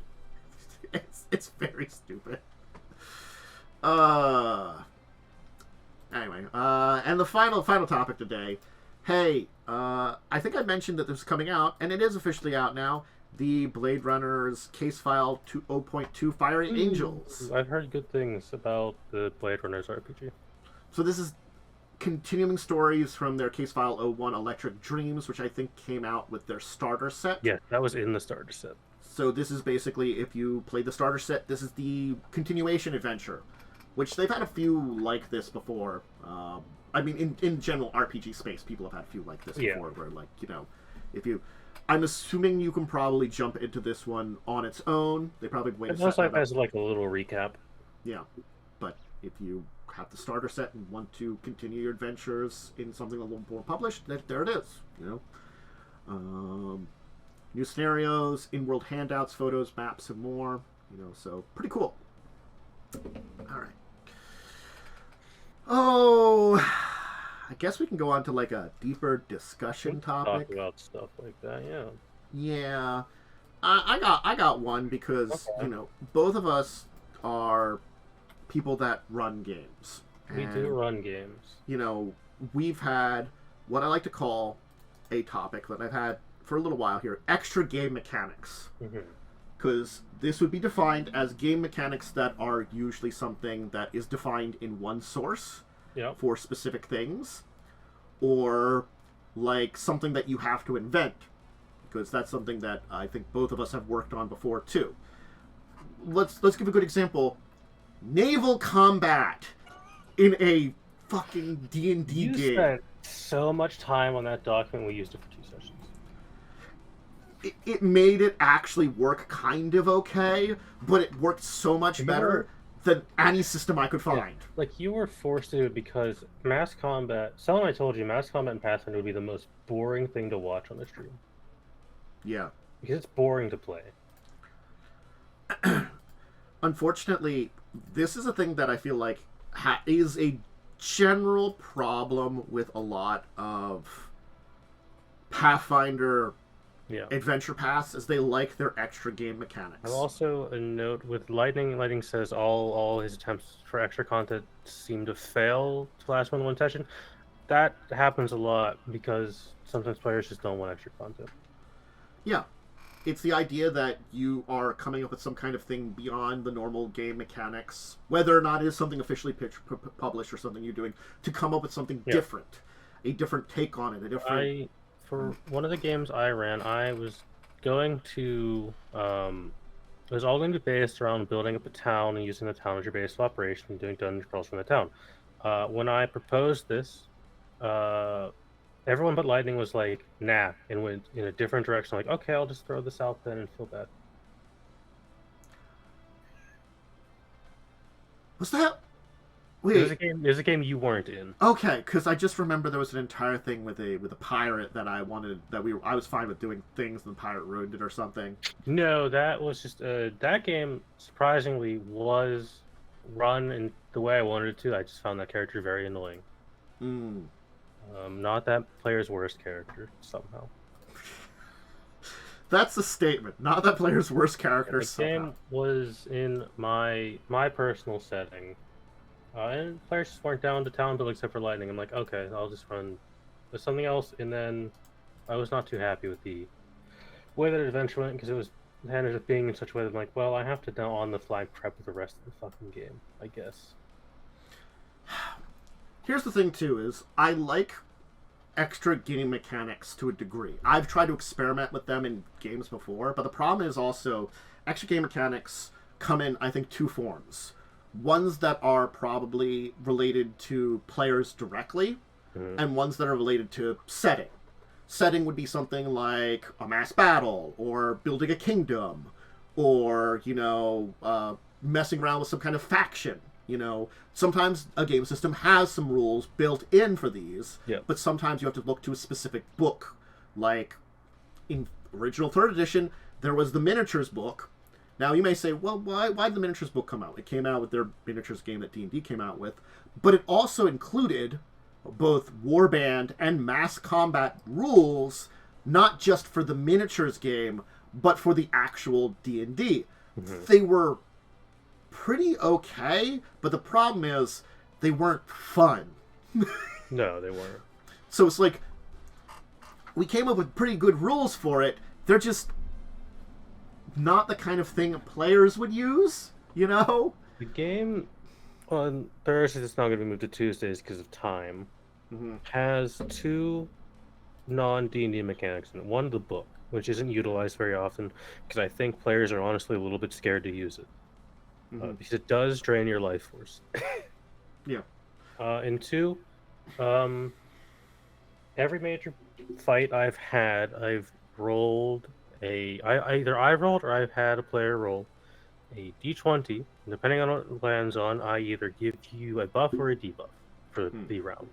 It's very stupid. Anyway, and the final topic today. Hey, I think I mentioned that this was coming out, and it is officially out now. The Blade Runner's case file 0.2 Fiery Angels. I've heard good things about the Blade Runner's RPG. So this is continuing stories from their case file 01 Electric Dreams, which I think came out with their starter set. Yeah, that was in the starter set. So this is basically, if you played the starter set, this is the continuation adventure, which they've had a few like this before. I mean, in general RPG space, people have had a few like this before, where, like, you know, if you... I'm assuming you can probably jump into this one on its own. They probably wait. It most likely has like a little recap. Yeah, but if you have the starter set and want to continue your adventures in something a little more published, there it is. You know, new scenarios, in-world handouts, photos, maps, and more. You know, so pretty cool. All right. Oh, I guess we can go on to like a deeper discussion topic. Talk about stuff like that, yeah. Yeah, I got one because you know, both of us are people that run games. We do run games. You know, we've had what I like to call a topic that I've had for a little while here: extra game mechanics. Because this would be defined as game mechanics that are usually something that is defined in one source for specific things, or like something that you have to invent, because that's something that I think both of us have worked on before too. Let's give a good example: naval combat in a fucking D&D game. You spent so much time on that document. We used it for 2 sessions. It made it actually work kind of okay, but it worked so much better than any system I could find. Yeah, like, you were forced to do it because mass combat... Someone I told you, mass combat in Pathfinder would be the most boring thing to watch on the stream. Yeah. Because it's boring to play. Unfortunately, this is a thing that I feel like is a general problem with a lot of Pathfinder Yeah. adventure paths is they like their extra game mechanics. I've also a note with Lightning. Lightning says all his attempts for extra content seem to fail to last more than one session. That happens a lot because sometimes players just don't want extra content. Yeah. It's the idea that you are coming up with some kind of thing beyond the normal game mechanics, whether or not it is something officially published or something you're doing, to come up with something different, a different take on it, a different... For one of the games I ran, I was going to... it was all going to be based around building up a town and using the town as your base of operation and doing dungeon crawls from the town. When I proposed this, everyone but Lightning was like, nah, and went in a different direction. Like, okay, I'll just throw this out then and feel bad. Was that... Wait. There's a game you weren't in. Okay, because I just remember there was an entire thing with a pirate that I was fine with doing things and the pirate ruined it or something. No, that was just that game surprisingly was run in the way I wanted it to. I just found that character very annoying. Not that player's worst character somehow. That's the statement. Not that player's worst character somehow. The game was in my personal setting. And players just weren't down to town build except for Lightning. I'm like, okay, I'll just run with something else. And then I was not too happy with the way that adventure went because it ended up being in such a way that I'm like, well, I have to now on the fly prep with the rest of the fucking game, I guess. Here's the thing too: is I like extra game mechanics to a degree. I've tried to experiment with them in games before, but the problem is also extra game mechanics come in, I think, two forms. Ones that are probably related to players directly, and ones that are related to setting. Setting would be something like a mass battle, or building a kingdom, or, messing around with some kind of faction. Sometimes a game system has some rules built in for these, but sometimes you have to look to a specific book. Like, in original 3rd edition, there was the miniatures book. Now, you may say, well, why did the miniatures book come out? It came out with their miniatures game that D&D came out with, but it also included both warband and mass combat rules, not just for the miniatures game, but for the actual D&D. They were pretty okay, but the problem is they weren't fun. No, they weren't. So it's like, we came up with pretty good rules for it. They're just not the kind of thing players would use, The game on Thursdays, it's not going to be moved to Tuesdays because of time, has 2 non-D&D mechanics in it. One, the book, which isn't utilized very often because I think players are honestly a little bit scared to use it. Because it does drain your life force. And 2, every major fight I've had, I've rolled either I've rolled or I've had a player roll a d20. Depending on what it lands on, I either give you a buff or a debuff for the round.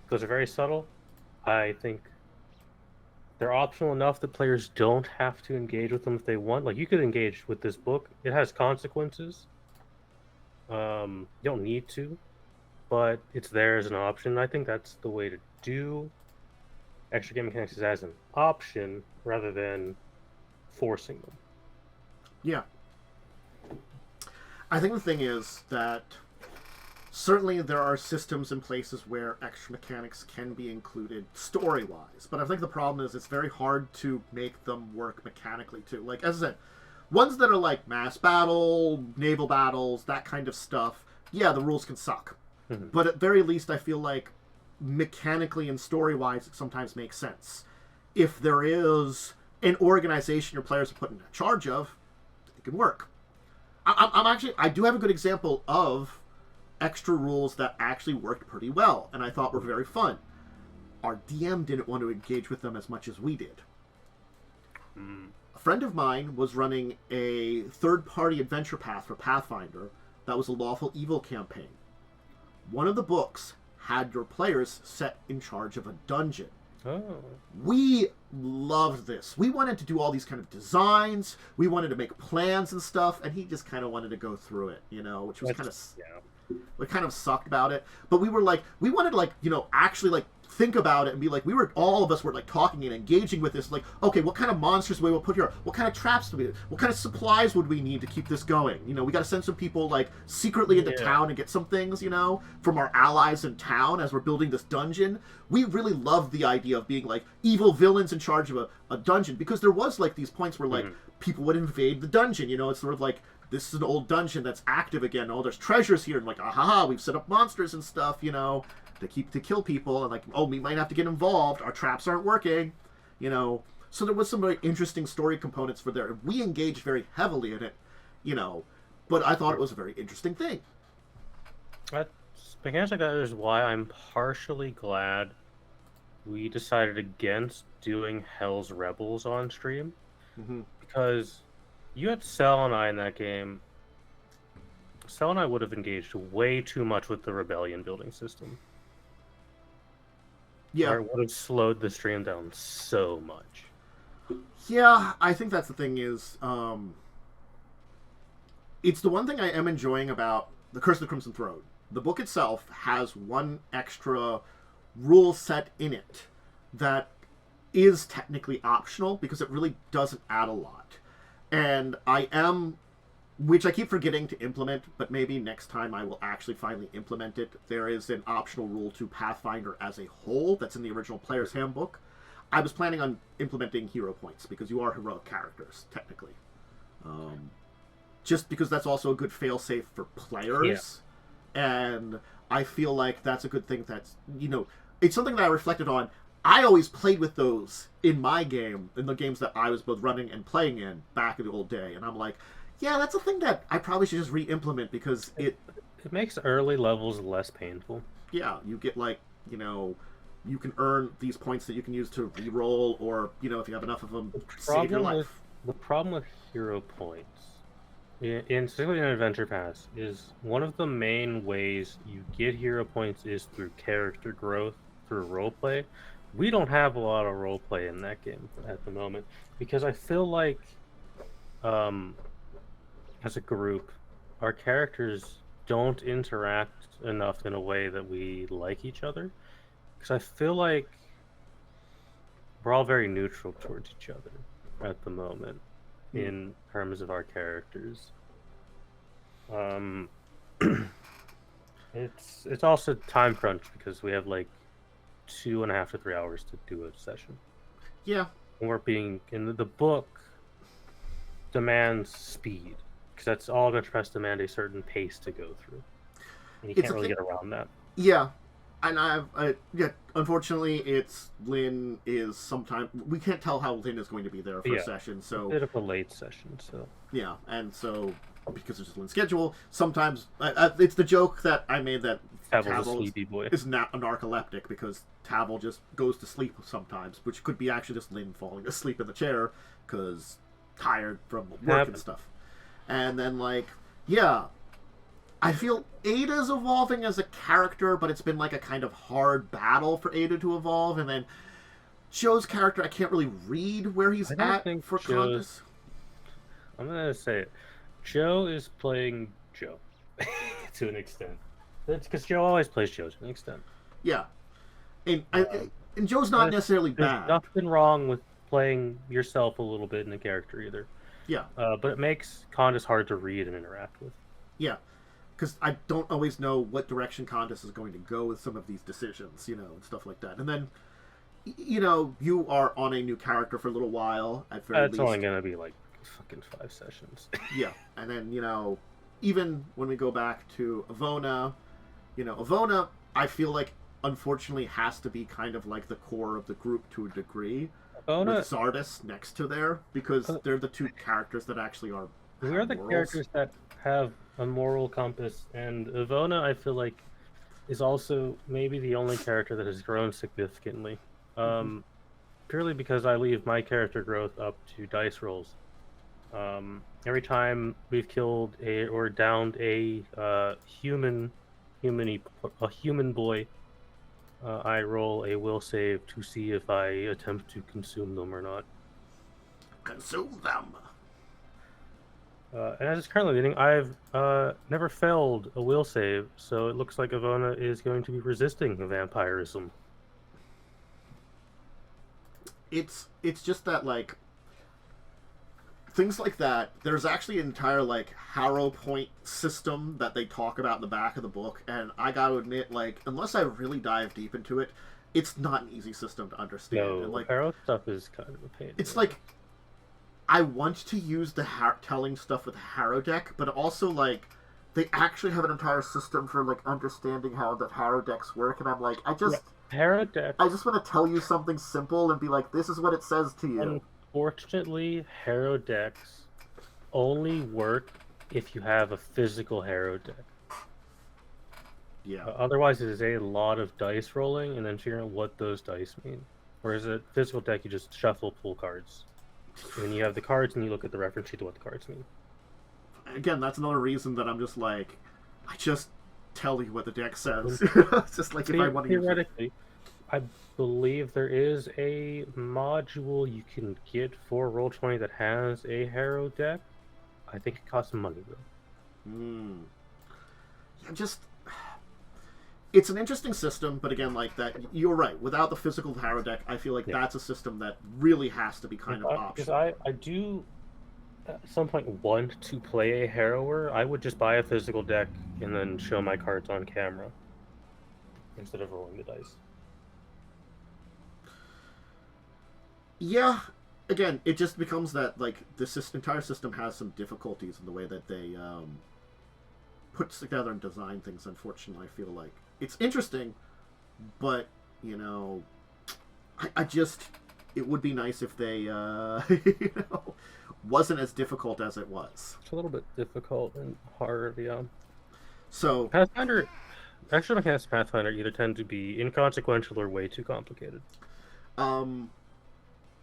Those are very subtle. I think they're optional enough that players don't have to engage with them if they want. Like, you could engage with this book. It has consequences. You don't need to, but it's there as an option. I think that's the way to do extra game mechanics, is as an option rather than forcing them. Yeah. I think the thing is that certainly there are systems and places where extra mechanics can be included story-wise, but I think the problem is it's very hard to make them work mechanically too. Like, as I said, ones that are like mass battle, naval battles, that kind of stuff, yeah, the rules can suck. But at very least, I feel like mechanically and story-wise, it sometimes makes sense. If there is an organization your players are put in charge of, it can work. I do have a good example of extra rules that actually worked pretty well, and I thought were very fun. Our DM didn't want to engage with them as much as we did. A friend of mine was running a third-party adventure path for Pathfinder that was a lawful evil campaign. One of the books had your players set in charge of a dungeon. We loved this. We wanted to do all these kind of designs. We wanted to make plans and stuff, and he just kind of wanted to go through it, which was kind of... we kind of sucked about it. But we were like, we wanted to, like, you know, actually, like, think about it and be like, all of us were like talking and engaging with this, like, okay, what kind of monsters do we put here? What kind of traps do we? What kind of supplies would we need to keep this going? You know, we got to send some people like secretly into town and get some things, you know, from our allies in town as we're building this dungeon. We really loved the idea of being like evil villains in charge of a dungeon, because there was like these points where like people would invade the dungeon. You know, it's sort of like, this is an old dungeon that's active again. Oh, there's treasures here, and like, aha, we've set up monsters and stuff, you know, to kill people, and like, oh, we might have to get involved. Our traps aren't working, you know. So there was some very interesting story components for there. We engaged very heavily in it, you know, but I thought it was a very interesting thing. Mechanically, that is why I'm partially glad we decided against doing Hell's Rebels on stream, because you had Cell and I in that game. Cell and I would have engaged way too much with the Rebellion building system. Yeah. Or it would have slowed the stream down so much. Yeah, I think that's the thing is, it's the one thing I am enjoying about The Curse of the Crimson Throne. The book itself has one extra rule set in it that is technically optional, because it really doesn't add a lot. And which I keep forgetting to implement, but maybe next time I will actually finally implement it. There is an optional rule to Pathfinder as a whole that's in the original Player's Handbook. I was planning on implementing hero points, because you are heroic characters, technically. Just because that's also a good fail-safe for players. Yeah. And I feel like that's a good thing that's, you know, it's something that I reflected on. I always played with those in my game, in the games that I was both running and playing in back in the old day. And I'm like, yeah, that's a thing that I probably should just re-implement, because it makes early levels less painful. Yeah, you get, like, you know, you can earn these points that you can use to re-roll, or, you know, if you have enough of them, save your life. The problem with hero points, particularly in Adventure Pass, is one of the main ways you get hero points is through character growth, through roleplay. We don't have a lot of roleplay in that game at the moment, because I feel like, as a group, our characters don't interact enough in a way that we like each other. Because I feel like we're all very neutral towards each other at the moment in terms of our characters. It's also time crunch, because we have like 2.5 to 3 hours to do a session. Yeah. And we're being in the book demands speed, because that's all Adventure Pass demand a certain pace to go through, and you can't really get around that. Yeah, and unfortunately, Lynn is sometimes, we can't tell how Lynn is going to be there for a session, so a bit of a late session, so yeah, and so because it's just Lynn's schedule, sometimes it's the joke that I made that Tavel is not a narcoleptic, because Tavel just goes to sleep sometimes, which could be actually just Lynn falling asleep in the chair because tired from work and stuff. And then, like, yeah, I feel Ada's evolving as a character, but it's been like a kind of hard battle for Ada to evolve. And then Joe's character, I can't really read where he's at for Condis. I'm gonna say it. Joe is playing Joe to an extent. That's because Joe always plays Joe to an extent. Yeah, and Joe's not necessarily bad. There's nothing wrong with playing yourself a little bit in a character either. Yeah. But it makes Condis hard to read and interact with. Yeah, because I don't always know what direction Condis is going to go with some of these decisions, you know, and stuff like that. And then, you know, you are on a new character for a little while, at very least. It's only going to be like fucking 5 sessions. Yeah, and then, you know, even when we go back to Avona, you know, Avona, I feel like, unfortunately, has to be kind of like the core of the group to a degree. With Zardis next to there, because they're the two characters that actually are. We are the characters that have a moral compass, and Ivona, I feel like, is also maybe the only character that has grown significantly. Purely because I leave my character growth up to dice rolls. Every time we've killed or downed a human boy, I roll a will save to see if I attempt to consume them or not. Consume them. And as it's currently reading, I've never failed a will save, so it looks like Ivona is going to be resisting vampirism. It's just that like things like that. There's actually an entire like Harrow point system that they talk about in the back of the book, and I gotta admit, like unless I really dive deep into it, it's not an easy system to understand. No, And like Harrow stuff is kind of a pain. it's like I want to use the telling stuff with Harrow deck, but also like they actually have an entire system for like understanding how the Harrow decks work, and I'm like, Harrow deck. I just want to tell you something simple and be like, this is what it says to you. Unfortunately, Harrow decks only work if you have a physical Harrow deck. Yeah. Otherwise, it is a lot of dice rolling and then figuring out what those dice mean. Whereas a physical deck, you just shuffle, pull cards. And you have the cards and you look at the reference sheet to what the cards mean. Again, that's another reason that I'm just like, I just tell you what the deck says. It's just like if I want to use it. Theoretically, I believe there is a module you can get for Roll20 that has a Harrow deck. I think it costs money though. Yeah, just it's an interesting system, but again, like that, you're right. Without the physical Harrow deck, I feel like that's a system that really has to be kind of optional. Because I do at some point want to play a Harrower. I would just buy a physical deck and then show my cards on camera instead of rolling the dice. Yeah, again, it just becomes that like this entire system has some difficulties in the way that they put together and design things. Unfortunately, I feel like it's interesting, but you know, I just it would be nice if they you know, wasn't as difficult as it was. It's a little bit difficult and hard, yeah. So Pathfinder, extra mechanics Pathfinder either tend to be inconsequential or way too complicated.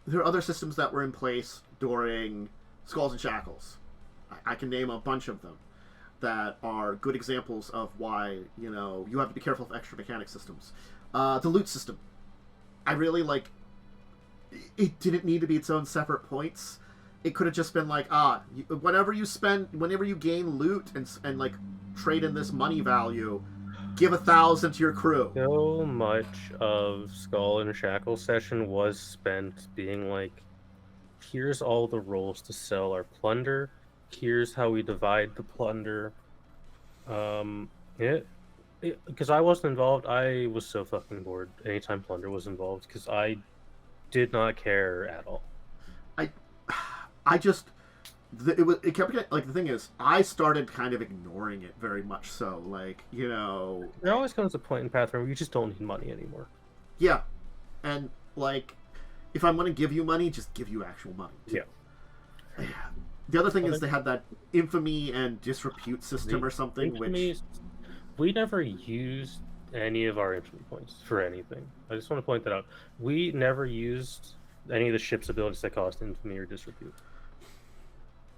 There are other systems that were in place during Skulls and Shackles. I can name a bunch of them that are good examples of why, you know, you have to be careful of extra mechanic systems. The loot system. I really like... It didn't need to be its own separate points. It could have just been like, whenever you gain loot and like, trade in this money value, give 1,000 to your crew. So much of Skull and Shackle session was spent being like, here's all the rolls to sell our plunder. Here's how we divide the plunder. Because I wasn't involved, I was so fucking bored anytime plunder was involved because I did not care at all. I just it kept getting, like the thing is I started kind of ignoring it very much so, like, you know, there always comes a point in Pathfinder where you just don't need money anymore. Yeah, and like if I'm going to give you money, just give you actual money too. Yeah. The other thing is they had that infamy and disrepute system or something, which we never used any of our infamy points for anything. I just want to point that out. We never used any of the ship's abilities that cost infamy or disrepute.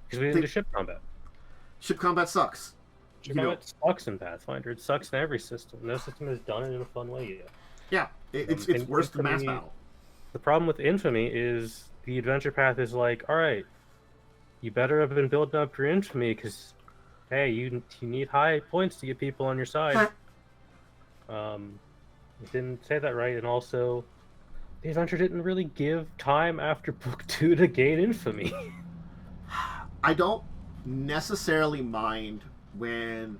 Because we didn't do ship combat. Ship combat sucks. Ship combat sucks in Pathfinder. It sucks in every system. No system has done it in a fun way yet. Yeah, it's worse than mass battle. The problem with infamy is the adventure path is like, all right, you better have been building up your infamy because, hey, you need high points to get people on your side. It didn't say that right, and also, the adventure didn't really give time after book 2 to gain infamy. I don't necessarily mind when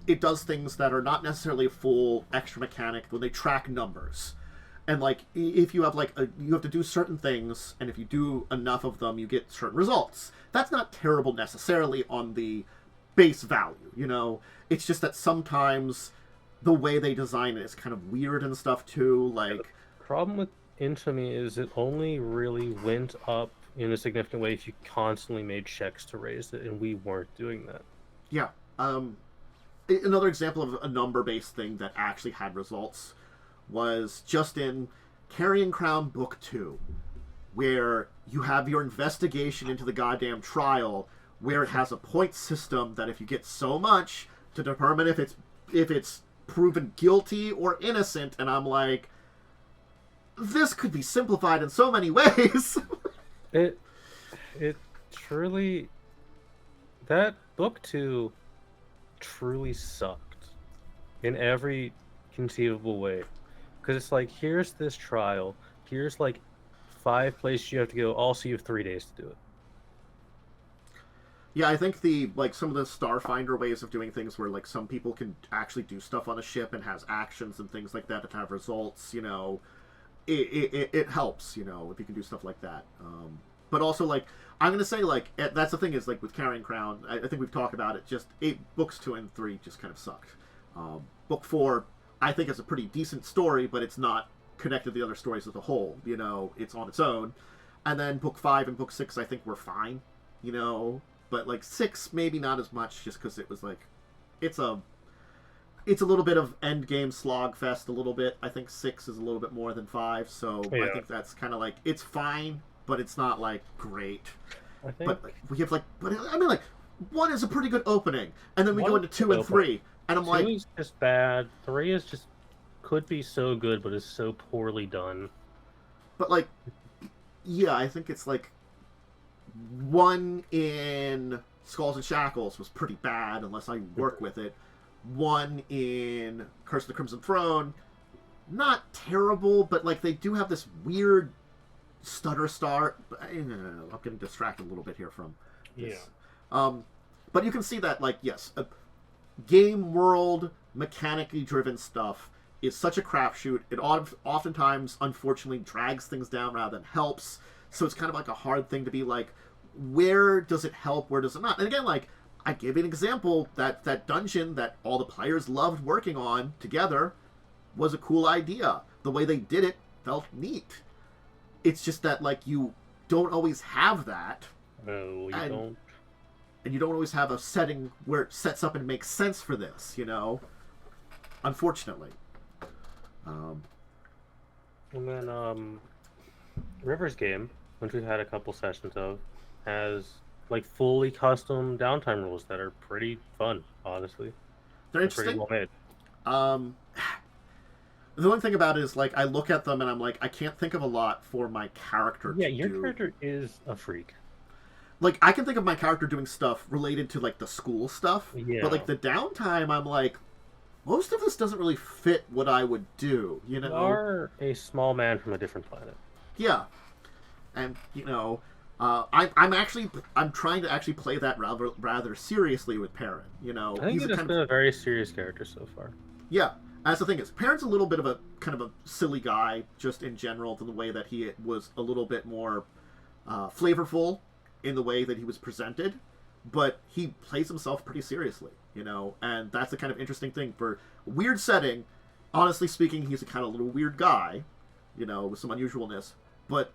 it does things that are not necessarily a full extra mechanic, when they track numbers. And like, if you have like you have to do certain things, and if you do enough of them, you get certain results. That's not terrible necessarily on the base value, you know? It's just that sometimes the way they design it is kind of weird and stuff too, like... The problem with infamy is it only really went up in a significant way if you constantly made checks to raise it, and we weren't doing that. Yeah. Another example of a number-based thing that actually had results was just in Carrion Crown Book 2, where you have your investigation into the goddamn trial, where it has a point system that if you get so much to determine if it's proven guilty or innocent, and I'm like, this could be simplified in so many ways. It truly That book 2 truly sucked in every conceivable way. Because it's like, here's this trial, here's like 5 places you have to go, also you have 3 days to do it. Yeah, I think some of the Starfinder ways of doing things where like some people can actually do stuff on a ship and has actions and things like that that have results, it helps, if you can do stuff like that. But also, like, I'm gonna say, like, that's the thing is, like, with Carrying Crown, I think we've talked about it. Just books 2 and 3 just kind of sucked. Book 4, I think, is a pretty decent story, but it's not connected to the other stories as a whole. It's on its own. And then book 5 and book 6, I think, were fine. But like 6, maybe not as much, just because it was like, it's a little bit of end game slog fest. A little bit. I think 6 is a little bit more than 5, so yeah. I think that's kind of like, it's fine, but it's not like great. I think... But like, we have like, I mean, like, 1 is a pretty good opening, and then we go into 2 and 3, and I'm 2 like, 2 is just bad. 3 is just could be so good, but is so poorly done. But like, yeah, I think it's like 1 in Skulls and Shackles was pretty bad unless I work with it. 1 in Curse of the Crimson Throne, not terrible, but like they do have this weird stutter start. I'm getting distracted a little bit here from this. Yeah. But you can see that, like, yes, game world mechanically driven stuff is such a crapshoot. It oftentimes, unfortunately, drags things down rather than helps. So it's kind of like a hard thing to be like, where does it help? Where does it not? And again, like, I gave you an example, that dungeon that all the players loved working on together was a cool idea. The way they did it felt neat. It's just that, like, you don't always have that. No, you don't. And you don't always have a setting where it sets up and makes sense for this, Unfortunately. And then, River's game, which we've had a couple sessions of, has like fully custom downtime rules that are pretty fun, honestly. They're interesting. Pretty well made. The only thing about it is, like, I look at them and I'm like, I can't think of a lot for my character to do. Yeah, your character is a freak. Like, I can think of my character doing stuff related to, like, the school stuff. Yeah. But, like, the downtime, I'm like, most of this doesn't really fit what I would do, You are a small man from a different planet. Yeah. And, I'm trying to actually play that rather seriously with Perrin. I think he's been a very serious character so far. Yeah, that's the thing is, Perrin's a little bit of a kind of a silly guy just in general, than the way that he was a little bit more flavorful in the way that he was presented, but he plays himself pretty seriously, and that's the kind of interesting thing for a weird setting. Honestly speaking, he's a kind of little weird guy, with some unusualness, but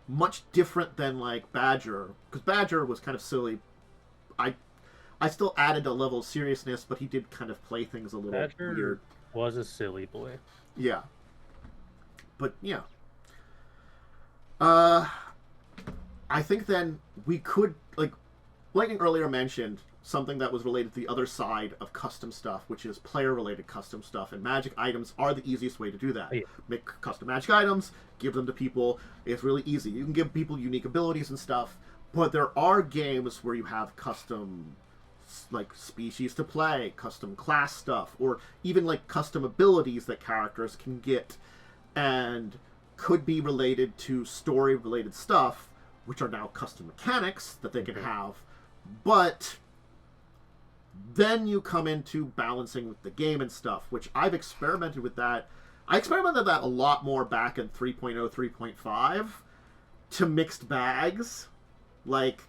much different than like Badger, because Badger was kind of silly. I still added a level of seriousness, but he did kind of play things a little Badger weird. Was a silly boy. Yeah. But yeah. I think then we could, like, Lightning earlier mentioned something that was related to the other side of custom stuff, which is player-related custom stuff, and magic items are the easiest way to do that. Yeah. Make custom magic items, give them to people. It's really easy. You can give people unique abilities and stuff, but there are games where you have custom, like, species to play, custom class stuff, or even, like, custom abilities that characters can get, and could be related to story-related stuff, which are now custom mechanics that they can have, but then you come into balancing with the game and stuff, which I've experimented with that. I experimented with that a lot more back in 3.0, 3.5 to mixed bags. Like,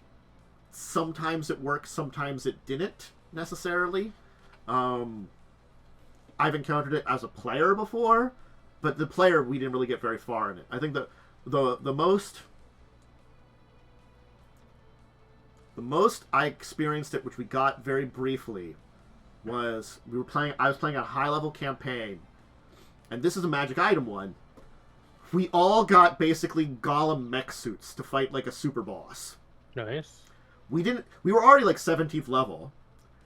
sometimes it worked, sometimes it didn't necessarily. I've encountered it as a player before, but the player, we didn't really get very far in it. I think the most I experienced it, which we got very briefly, was I was playing a high-level campaign, and this is a magic item one. We all got basically Golem mech suits to fight like a super boss. Nice. We were already like 17th level,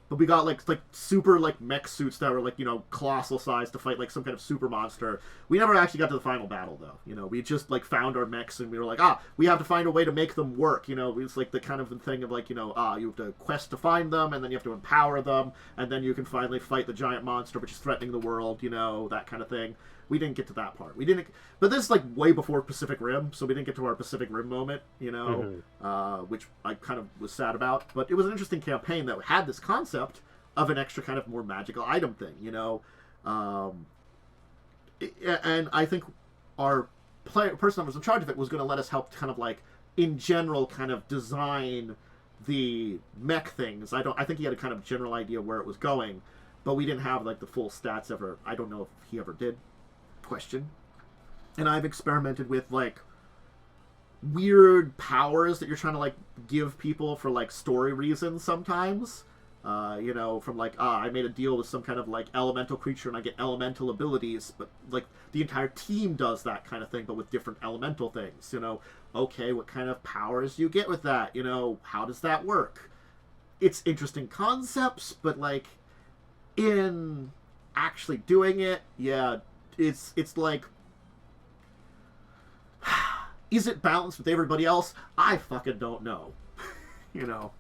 But we got like super like mech suits that were like, you know, colossal size to fight like some kind of super monster. We never actually got to the final battle though. You know, we just like found our mechs and we were like, we have to find a way to make them work. You know, it's like the kind of thing of like, you know, you have to quest to find them and then you have to empower them and then you can finally fight the giant monster which is threatening the world. You know, that kind of thing. We didn't get to that part. We didn't, but this is like way before Pacific Rim, so we didn't get to our Pacific Rim moment, you know, which I kind of was sad about. But it was an interesting campaign that had this concept of an extra kind of more magical item thing, you know. And I think our person that was in charge of it was going to let us help kind of like, in general, kind of design the mech things. I think he had a kind of general idea where it was going, but we didn't have like the full stats ever. I don't know if he ever did. Question. And I've experimented with like weird powers that you're trying to like give people for like story reasons sometimes. You know, from like, I made a deal with some kind of like elemental creature and I get elemental abilities, but like the entire team does that kind of thing, but with different elemental things, you know. Okay, what kind of powers do you get with that? You know, how does that work? It's interesting concepts, but like in actually doing it, yeah, it's like, is it balanced with everybody else? I fucking don't know. You know.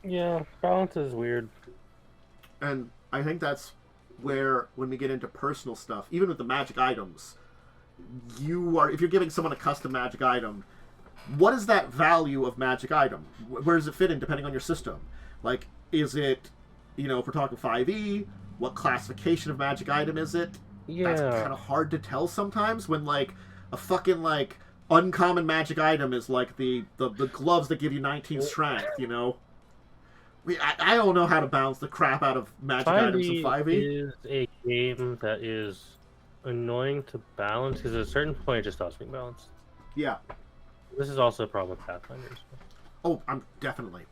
Yeah, balance is weird. And I think that's where, when we get into personal stuff, even with the magic items, if you're giving someone a custom magic item, what is that value of magic item? Where does it fit in depending on your system? Like, is it, you know, if we're talking 5e, what classification of magic item is it? Yeah. That's kind of hard to tell sometimes when, like, a fucking, like, uncommon magic item is, like, the gloves that give you 19 strength, you know? I don't know how to balance the crap out of magic items in 5e. Is a game that is annoying to balance, because at a certain point it just stops being balanced. Yeah. This is also a problem with Pathfinders. Oh, I'm definitely.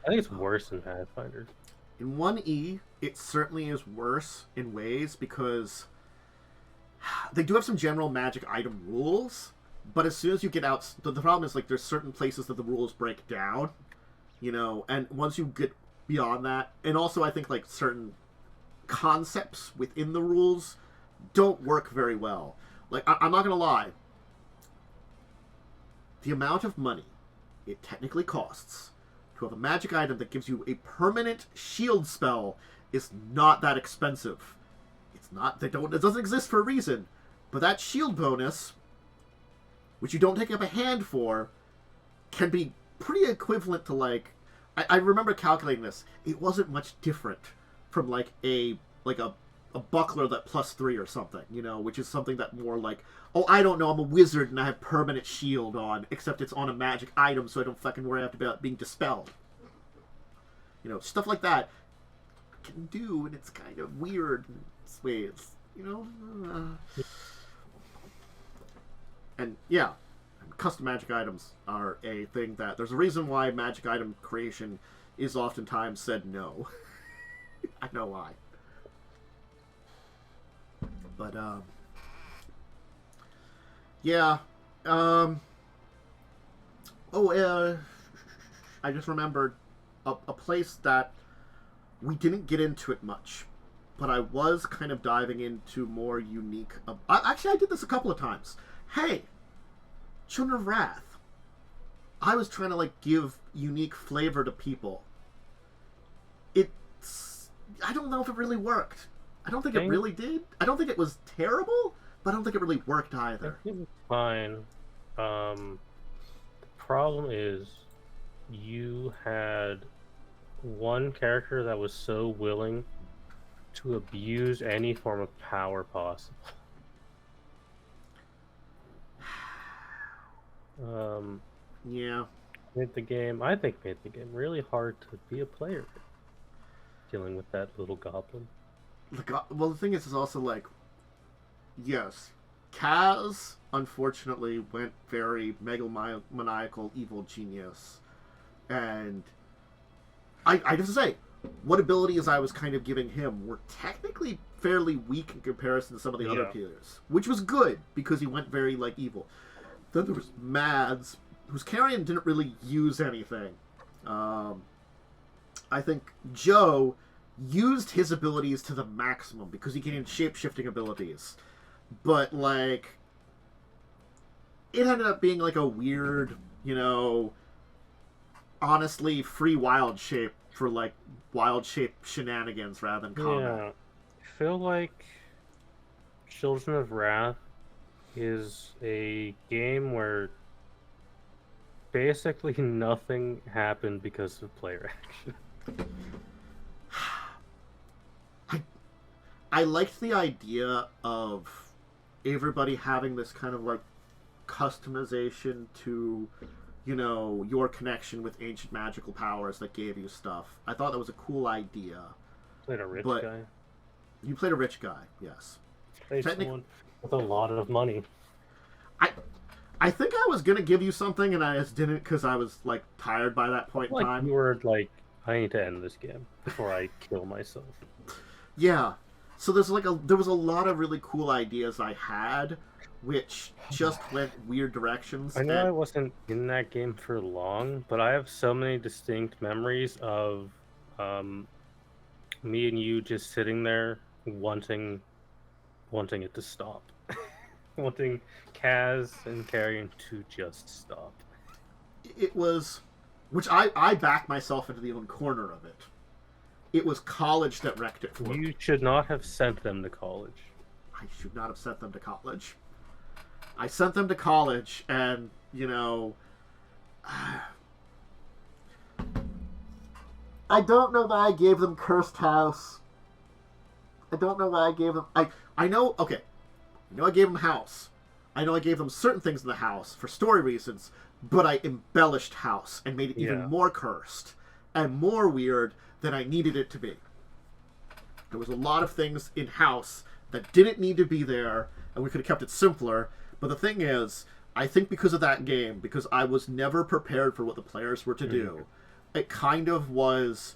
I think it's worse than Pathfinders. In 1e, it certainly is worse in ways because they do have some general magic item rules, but as soon as you get out, the problem is like there's certain places that the rules break down, you know, and once you get beyond that, and also I think like certain concepts within the rules don't work very well. Like, I'm not gonna lie, the amount of money it technically costs to have a magic item that gives you a permanent shield spell is not that expensive. It's not, it doesn't exist for a reason, but that shield bonus, which you don't take up a hand for, can be pretty equivalent to like, I remember calculating this. It wasn't much different from like a buckler that +3 or something, you know, which is something that more like, oh, I don't know, I'm a wizard and I have permanent shield on, except it's on a magic item, so I don't fucking worry about being dispelled. You know, stuff like that can do, and it's kind of weird in its ways, you know. And yeah. Custom magic items are a thing that there's a reason why magic item creation is oftentimes said no. I know why. But yeah. I just remembered a place that we didn't get into it much, but I was kind of diving into more unique. Actually, I did this a couple of times. Hey, Children of Wrath. I was trying to like give unique flavor to people. I don't know if it really worked. I don't think it really did. I don't think it was terrible, but I don't think it really worked either. It was fine. The problem is you had one character that was so willing to abuse any form of power possible. Yeah. I think made the game really hard to be a player dealing with that little goblin. Well, the thing is also like, yes, Kaz unfortunately went very megalomaniacal evil genius, and I have to say, what abilities I was kind of giving him were technically fairly weak in comparison to some of the other players, which was good because he went very like evil. Then there was Mads, whose carrion didn't really use anything. I think Joe used his abilities to the maximum because he gained shape-shifting abilities. But, like, it ended up being, like, a weird, honestly, free wild shape for, like, wild shape shenanigans rather than combat. Yeah. I feel like Children of Wrath is a game where basically nothing happened because of player action. I liked the idea of everybody having this kind of like customization to, your connection with ancient magical powers that gave you stuff. I thought that was a cool idea. Played a rich guy. You played a rich guy, yes. Played someone with a lot of money. I think I was gonna give you something and I just didn't because I was like tired by that point in time. You were like, I need to end this game before I kill myself. Yeah. So there was a lot of really cool ideas I had, which just went weird directions. I know I wasn't in that game for long, but I have so many distinct memories of me and you just sitting there wanting it to stop. Wanting Kaz and Carrion to just stop. It was, which I backed myself into the own corner of it. It was college that wrecked it for me. You should not have sent them to college. I should not have sent them to college. I sent them to college, and, I don't know why I gave them Cursed House. I don't know why I gave them... I know, okay. I know I gave them House. I know I gave them certain things in the house for story reasons, but I embellished House and made it even more cursed and more weird than I needed it to be. There was a lot of things in House that didn't need to be there, and we could have kept it simpler. But the thing is, I think because of that game, because I was never prepared for what the players were to do, it kind of was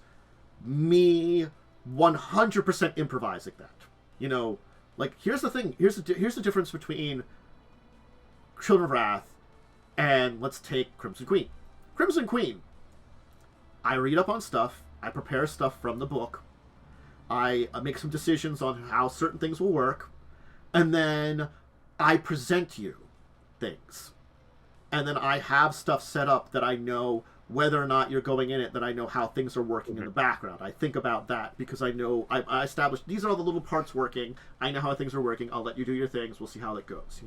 me 100% improvising that. Like, here's the thing. Here's the difference between Children of Wrath and, let's take Crimson Queen. Crimson Queen. I read up on stuff. I prepare stuff from the book. I make some decisions on how certain things will work. And then I present you things. And then I have stuff set up that I know whether or not you're going in it, that I know how things are working in the background. I think about that because I know I established these are all the little parts working. I know how things are working. I'll let you do your things. We'll see how it goes.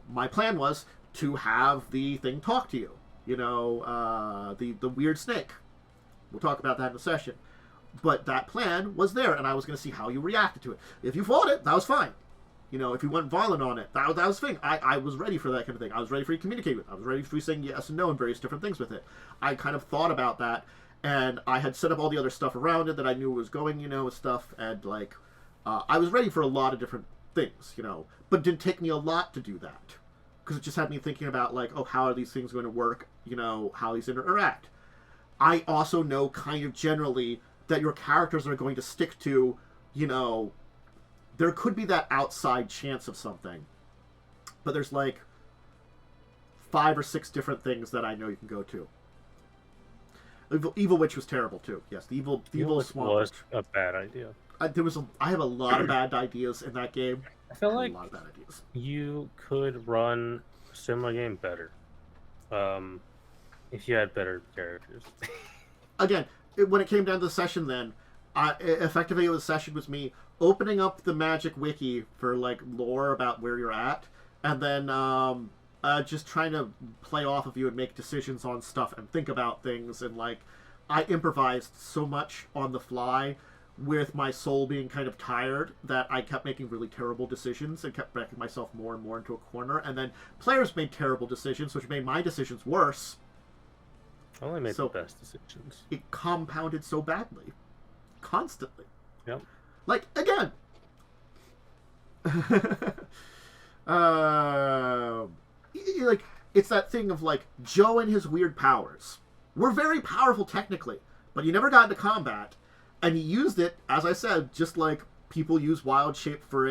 My plan was to have the thing talk to you. The weird snake. We'll talk about that in a session. But that plan was there, and I was going to see how you reacted to it. If you fought it, that was fine. If you went violent on it, that was the thing. I was ready for that kind of thing. I was ready for you to communicate with it. I was ready for you saying yes and no and various different things with it. I kind of thought about that, and I had set up all the other stuff around it that I knew was going, with stuff, and, I was ready for a lot of different things, but it didn't take me a lot to do that. Because it just had me thinking about, how are these things going to work, how these interact. I also know kind of generally that your characters are going to stick to, there could be that outside chance of something. But there's 5 or 6 different things that I know you can go to. Evil Witch was terrible too. Yes, the evil swamp was a bad idea. I have a lot of bad ideas in that game. I feel like a lot of bad ideas. You could run a similar game better. If you had better characters. Again, when it came down to the session then, effectively it was a session with me opening up the Magic Wiki for, lore about where you're at, and then just trying to play off of you and make decisions on stuff and think about things, and, I improvised so much on the fly with my soul being kind of tired that I kept making really terrible decisions and kept backing myself more and more into a corner, and then players made terrible decisions, which made my decisions worse. I only made the best decisions. It compounded so badly. Constantly. Yep. Again. It's that thing of, Joe and his weird powers. We're very powerful technically, but he never got into combat, and he used it, as I said, just like people use wild shape for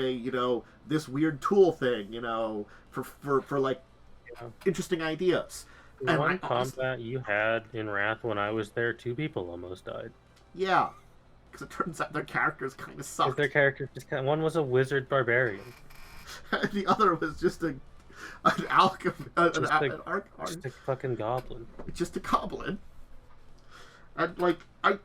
this weird tool thing, for interesting ideas. The And one combat you had in Wrath when I was there, 2 people almost died. yeah, because it turns out their characters kind of sucked. Their characters just kind of, one was a wizard barbarian. And the other was just an alchemist, Just a fucking goblin. Just a goblin. And like I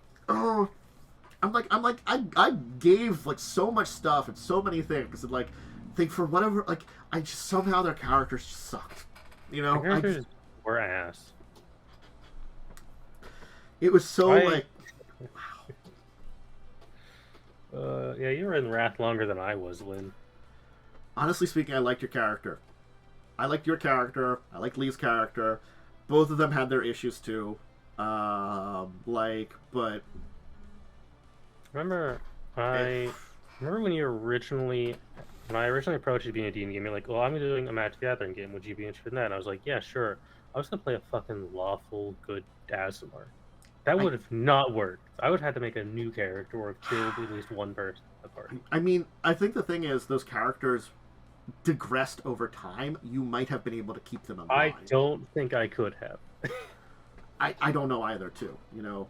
gave like so much stuff and so many things, and like think for whatever, like I just somehow their characters just sucked. You know, Their characters were ass. It was so like, wow. Yeah, you were in Wrath longer than I was, Lynn. Honestly speaking, I liked your character. I liked your character. I liked Lee's character. Both of them had their issues too. But remember when I originally approached you being a D&D game, you're like, well, I'm doing a Magic the Gathering game. Would you be interested in that? And I was like, yeah, sure. I was gonna play a fucking lawful good Dazzler. That would have not worked. I would have had to make a new character or have killed at least one person at the party. I mean, I think the thing is, those characters digressed over time. You might have been able to keep them alive. I don't think I could have. I don't know either, too. You know,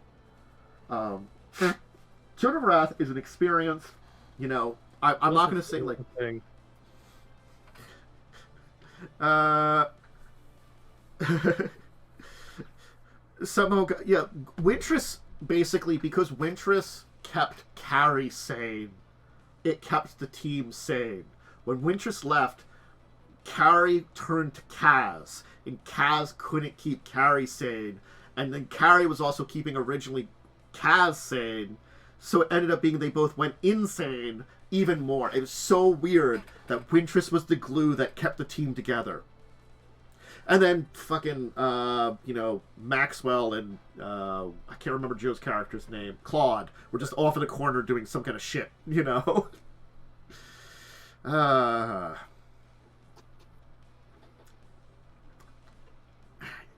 Children of Wrath is an experience. You know, I'm not going to say like. Somehow, yeah, Wintress basically, because Wintress kept Carrie sane, it kept the team sane. When Wintress left, Carrie turned to Kaz, and Kaz couldn't keep Carrie sane, and then Carrie was also keeping originally Kaz sane, so it ended up being they both went insane even more. It was so weird that Wintress was the glue that kept the team together. And then fucking, Maxwell and, I can't remember Joe's character's name, Claude, were just off in the corner doing some kind of shit, you know?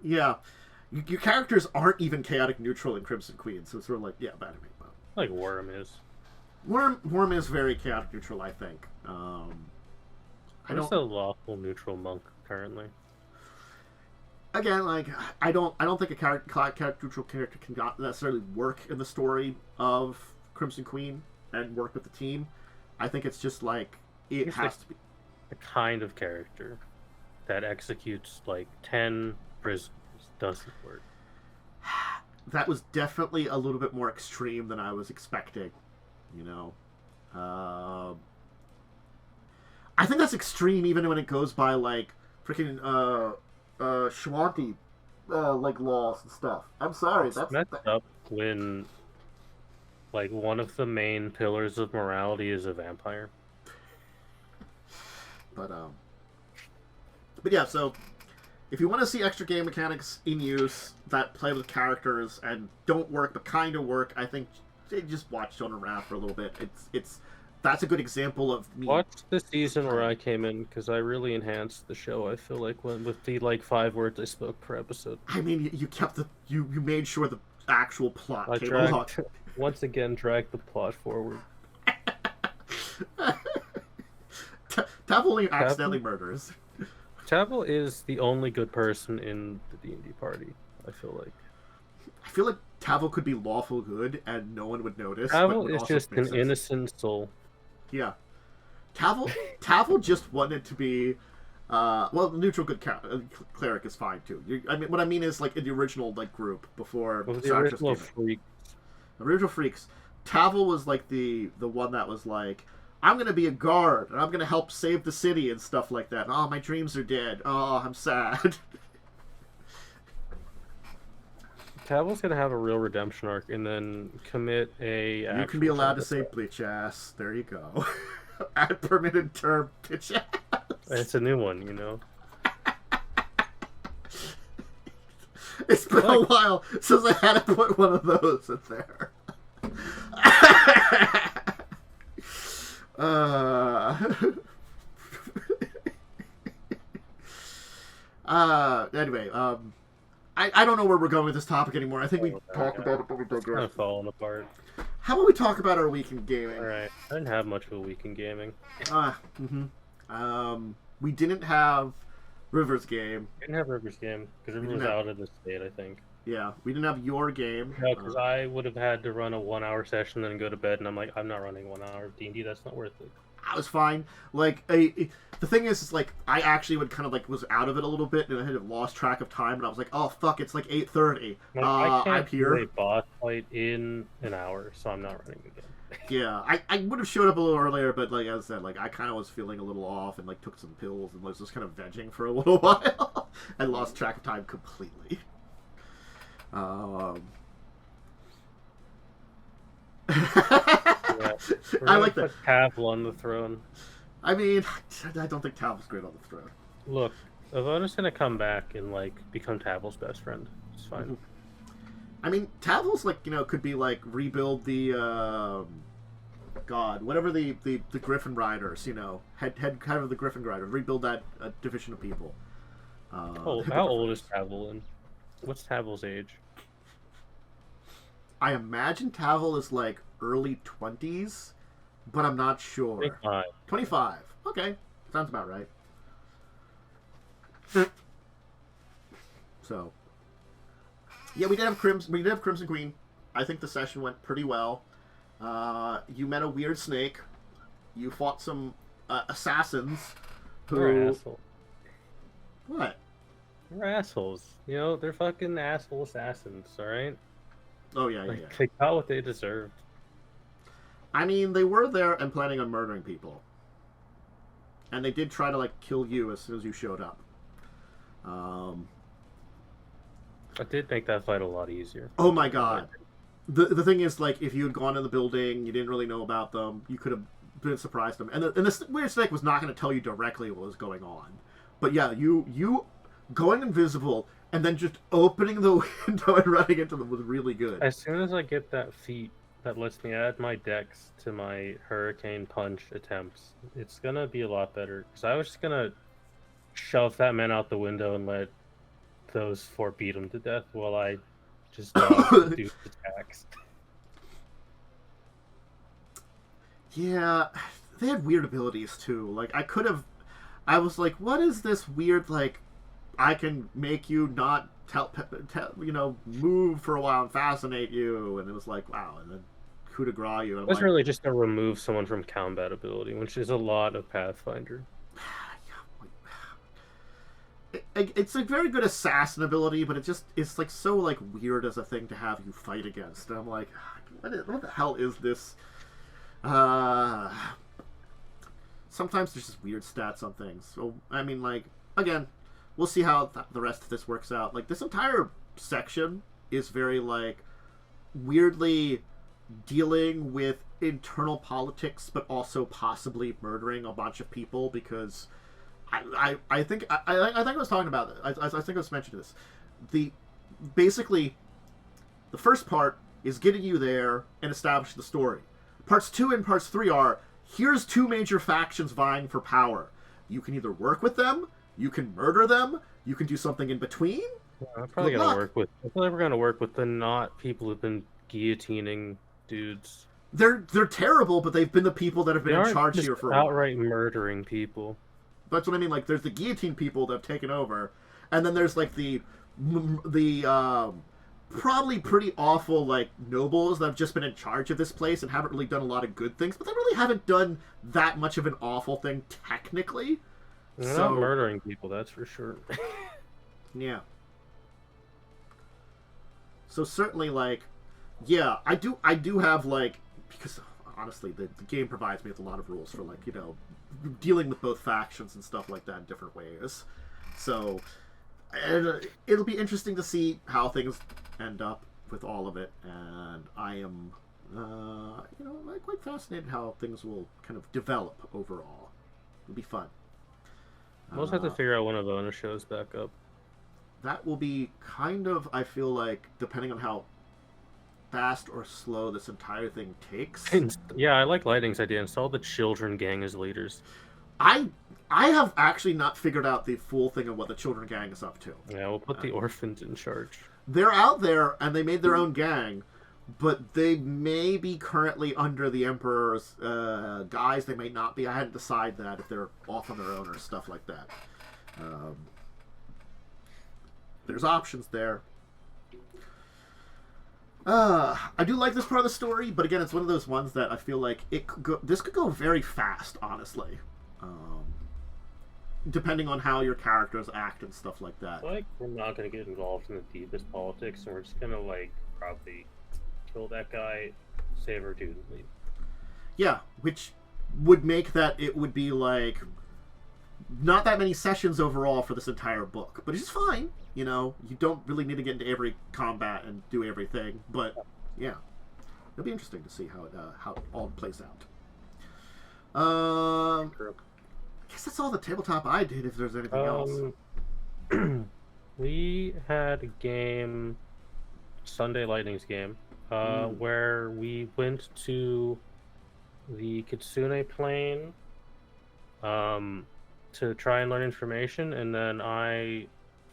Yeah. Your characters aren't even chaotic neutral in Crimson Queen, so it's sort of like, yeah, bad to me. Like Worm is. Worm is very chaotic neutral, I think. Who's the lawful neutral monk currently? Again, like I don't think a character neutral character can necessarily work in the story of Crimson Queen and work with the team. I think it's just like it has to be the kind of character that executes like 10 prisoners doesn't work. That was definitely a little bit more extreme than I was expecting. You know, I think that's extreme even when it goes by like freaking Shwanti like laws and stuff. I'm sorry, that's messed up when like one of the main pillars of morality is a vampire. But yeah, so if you want to see extra game mechanics in use that play with characters and don't work but kind of work, I think just watch Children of Wrath for a little bit. That's a good example of me. Watch the season where I came in because I really enhanced the show. I feel like with the like 5 words I spoke per episode. I mean, you kept you made sure the actual plot came along. Once again, dragged the plot forward. Tav only accidentally murders. Tavel is the only good person in the D&D party. I feel like Tavel could be lawful good and no one would notice. Tavel is just an innocent soul. Yeah. Tavel just wanted to be, neutral good cleric is fine too. What I mean is like in the original like group before the original freaks. Original freaks. Tavel was like the one that was like, I'm gonna be a guard and I'm gonna help save the city and stuff like that. Oh, my dreams are dead. Oh, I'm sad. Tavel's gonna have a real redemption arc and then commit a. You can be allowed to say bitch ass. There you go. Add permitted term bitch ass. It's a new one, you know. It's been a while since I had to put one of those in there. Anyway, I don't know where we're going with this topic anymore. I think we talked about it, but we digress. Kind of falling apart. How about we talk about our week in gaming? Alright, I didn't have much of a week in gaming. We didn't have River's game. We didn't have River's game because River was out of the state, I think. Yeah, we didn't have your game. No, because I would have had to run a 1-hour session and then go to bed, and I'm like, I'm not running 1 hour of D&D. That's not worth it. I was fine. Like, the thing is, like, I actually would kind of, like, was out of it a little bit, and I had lost track of time, and I was like, oh, fuck, it's like 8:30. Like, I can't I'm here. do a boss fight in an hour, so I'm not running the game. Yeah, I would have showed up a little earlier, but, like, as I said, like, I kind of was feeling a little off, and, like, took some pills, and was just kind of vegging for a little while. I lost track of time completely. Yeah, I like that. Tavel on the throne. I mean, I don't think Tavel's great on the throne. Look, Avoda's gonna come back and like become Tavel's best friend. It's fine. Mm-hmm. I mean, Tavel's like, you know, could be like rebuild the God, whatever the Griffin Riders, you know, head of the Griffin Riders, rebuild that division of people. How old is Tavel in? What's Tavel's age? I imagine Tavel is like early 20s, but I'm not sure. 25. 25. Okay, sounds about right. So, yeah, we did have Crimson Queen. I think the session went pretty well. You met a weird snake. You fought some assassins who. They're assholes. What? They're assholes. You know, they're fucking asshole assassins. All right. Oh yeah, like, yeah. They got what they deserved. I mean, they were there and planning on murdering people, and they did try to like kill you as soon as you showed up. It did make that fight a lot easier. Oh my god. The thing is, like, if you had gone in the building, you didn't really know about them, you could have been surprised them. And this weird snake was not going to tell you directly what was going on. But yeah, you going invisible and then just opening the window and running into them was really good. As soon as I get that feat that lets me add my dex to my Hurricane Punch attempts, it's going to be a lot better. Because I was just going to shove that man out the window and let those 4 beat him to death while I just do attacks. Yeah, they had weird abilities too. Like, I was like, what is this weird, like, I can make you not move for a while and fascinate you, and it was like, wow, and then coup de grace you. It was really just to remove someone from combat ability, which is a lot of Pathfinder. It's a very good assassin ability, but it's like so like weird as a thing to have you fight against. And I'm like, what the hell is this? Sometimes there's just weird stats on things. So I mean, like, again, we'll see how the rest of this works out. Like, this entire section is very like weirdly dealing with internal politics, but also possibly murdering a bunch of people because. I think I was talking about it. I think I was mentioning this. Basically, the first part is getting you there and establish the story. Parts 2 and parts 3 are here's 2 major factions vying for power. You can either work with them, you can murder them, you can do something in between. Yeah, I'm probably gonna work with. I feel like we're gonna work with the not people who've been guillotining dudes. They're terrible, but they've been the people that have been in charge here for a while. Outright murdering people. That's what I mean. Like, there's the guillotine people that have taken over, and then there's like the probably pretty awful like nobles that have just been in charge of this place and haven't really done a lot of good things, but they really haven't done that much of an awful thing technically. They're not murdering people, that's for sure. Yeah. So certainly, like, yeah, I do have like, because honestly, the game provides me with a lot of rules for, like, you know, dealing with both factions and stuff like that in different ways. So it'll be interesting to see how things end up with all of it, and I am, quite fascinated how things will kind of develop overall. It'll be fun. We'll also have to figure out when Avona shows back up. That will be kind of, I feel like, depending on how fast or slow this entire thing takes. Yeah, I like Lightning's idea. Install the children gang as leaders. I have actually not figured out the full thing of what the children gang is up to. Yeah, we'll put the orphans in charge. They're out there, and they made their own gang, but they may be currently under the Emperor's guise. They may not be. I hadn't decided that if they're off on their own or stuff like that. there's options there. I do like this part of the story, but again, it's one of those ones that I feel like this could go very fast, honestly. Depending on how your characters act and stuff like that. Like, we're not going to get involved in the deepest politics, and we're just going to, like, probably kill that guy, save our dude, and leave. Yeah, which would make that it would be, like, not that many sessions overall for this entire book. But it's fine, you know? You don't really need to get into every combat and do everything, but, yeah. It'll be interesting to see how it all plays out. I guess that's all the tabletop I did, if there's anything else. We had a game, Sunday Lightning's game, where we went to the Kitsune Plain to try and learn information, and then I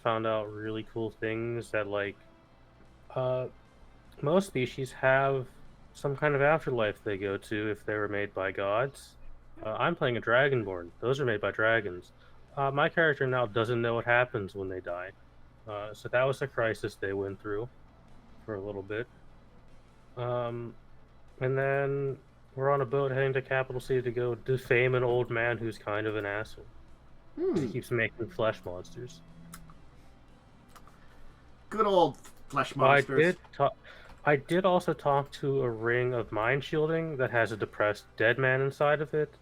found out really cool things that, like, most species have some kind of afterlife they go to if they were made by gods. I'm playing a Dragonborn. Those are made by dragons. My character now doesn't know what happens when they die. So that was a crisis they went through for a little bit. And then we're on a boat heading to Capital City to go defame an old man who's kind of an asshole. He keeps making flesh monsters. Good old flesh monsters. I did also talk to a ring of mind shielding that has a depressed dead man inside of it.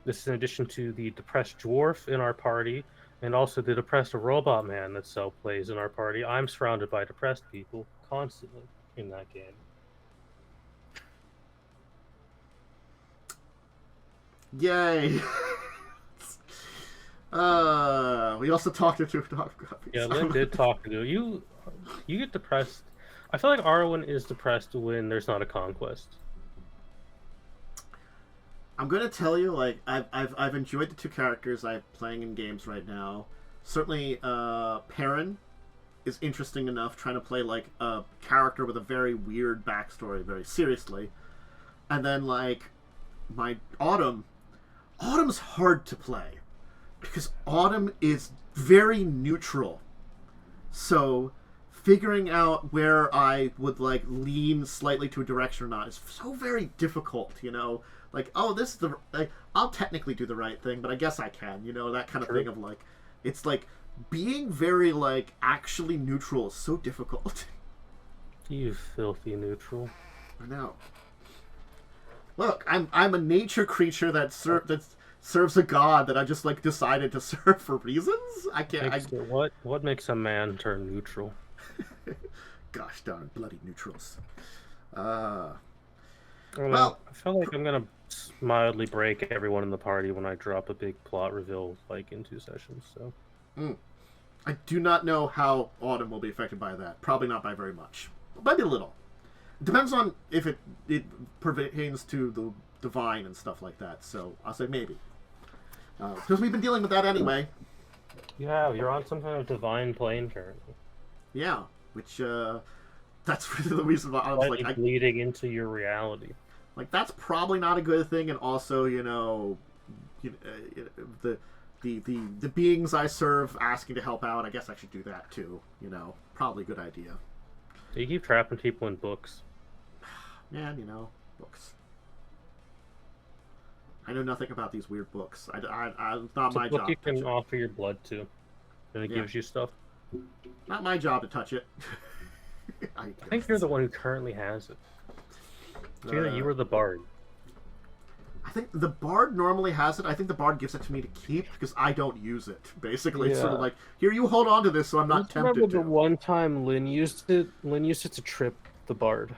This is in addition to the depressed dwarf in our party, and also the depressed robot man that Cell plays in our party. I'm surrounded by depressed people constantly in that game. Yay! We also talked to two dog puppies. Yeah, Lynn did talk to you. You get depressed. I feel like Arwen is depressed when there's not a conquest. I'm gonna tell you, like, I've enjoyed the two characters I'm playing in games right now. Certainly, Perrin is interesting enough, trying to play like a character with a very weird backstory, very seriously. And then, like, my Autumn's hard to play because Autumn is very neutral. So figuring out where I would, like, lean slightly to a direction or not is so very difficult, you know? Like, oh, this is the... Like, I'll technically do the right thing, but I guess I can, you know? That kind of thing of, like... It's, like, being very, like, actually neutral is so difficult. You filthy neutral. I know. Look, I'm a nature creature that serves a god that I just, like, decided to serve for reasons? I can't... What makes a man turn neutral? Gosh darn bloody neutrals. Well, I feel like I'm gonna mildly break everyone in the party when I drop a big plot reveal, like, in 2 sessions. So, I do not know how Autumn will be affected by that. Probably not by very much. Maybe a little. It depends on if it pertains to the divine and stuff like that. So I'll say maybe, because we've been dealing with that anyway. Yeah, you're on some kind of divine plane currently. Yeah, which that's really the reason why I was like bleeding into your reality. Like, that's probably not a good thing, and also, the beings I serve asking to help out, I guess I should do that too. You know, probably a good idea. You keep trapping people in books. Man, books. I know nothing about these weird books. It's not my job. You can offer your blood to, and it gives you stuff. Not my job to touch it. I think you're the one who currently has it. You were the bard. I think the bard normally has it. I think the bard gives it to me to keep because I don't use it. Basically, it's sort of like, here, you hold on to this so I'm not tempted to. Remember the one time Lynn used it? Lynn used it to trip the bard.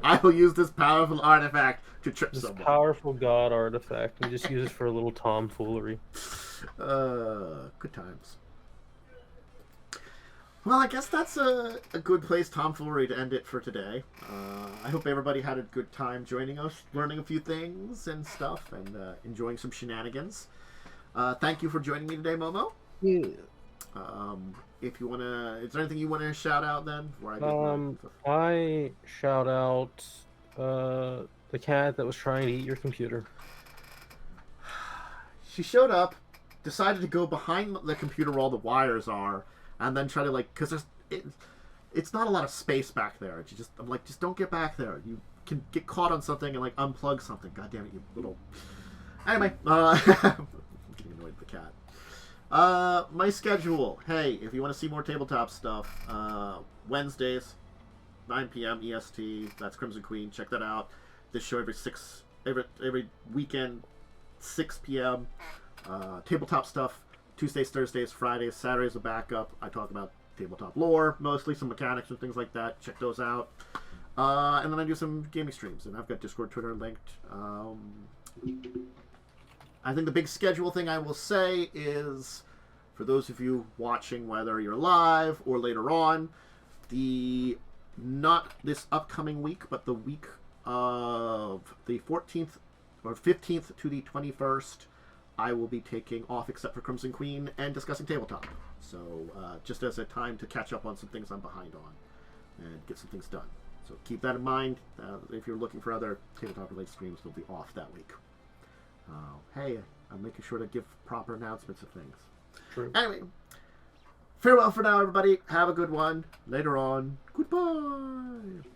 I will use this powerful artifact to trip someone. This powerful god artifact, and just use it for a little tomfoolery. Good times. Well, I guess that's a good place, tomfoolery, to end it for today. I hope everybody had a good time joining us, learning a few things and stuff, and enjoying some shenanigans. Thank you for joining me today, Momo. Yeah. If you wanna, is there anything you want to shout out then? I shout out the cat that was trying to eat your computer. She showed up, decided to go behind the computer where all the wires are, and then try to like, because it's not a lot of space back there. I'm like, just don't get back there. You can get caught on something and like unplug something. God damn it, you little. Anyway, I'm getting annoyed with the cat. My schedule. Hey, if you want to see more tabletop stuff, Wednesdays, 9 p.m. EST. That's Crimson Queen. Check that out. This show every weekend, 6 p.m. Tabletop stuff. Tuesdays, Thursdays, Fridays, Saturdays a backup. I talk about tabletop lore, mostly some mechanics and things like that. Check those out. And then I do some gaming streams, and I've got Discord, Twitter linked. I think the big schedule thing I will say is, for those of you watching, whether you're live or later on, not this upcoming week, but the week of the 14th or 15th to the 21st, I will be taking off except for Crimson Queen and discussing tabletop. So just as a time to catch up on some things I'm behind on and get some things done. So keep that in mind. If you're looking for other tabletop-related streams, they'll be off that week. Hey, I'm making sure to give proper announcements of things. True. Anyway, farewell for now, everybody. Have a good one. Later on. Goodbye.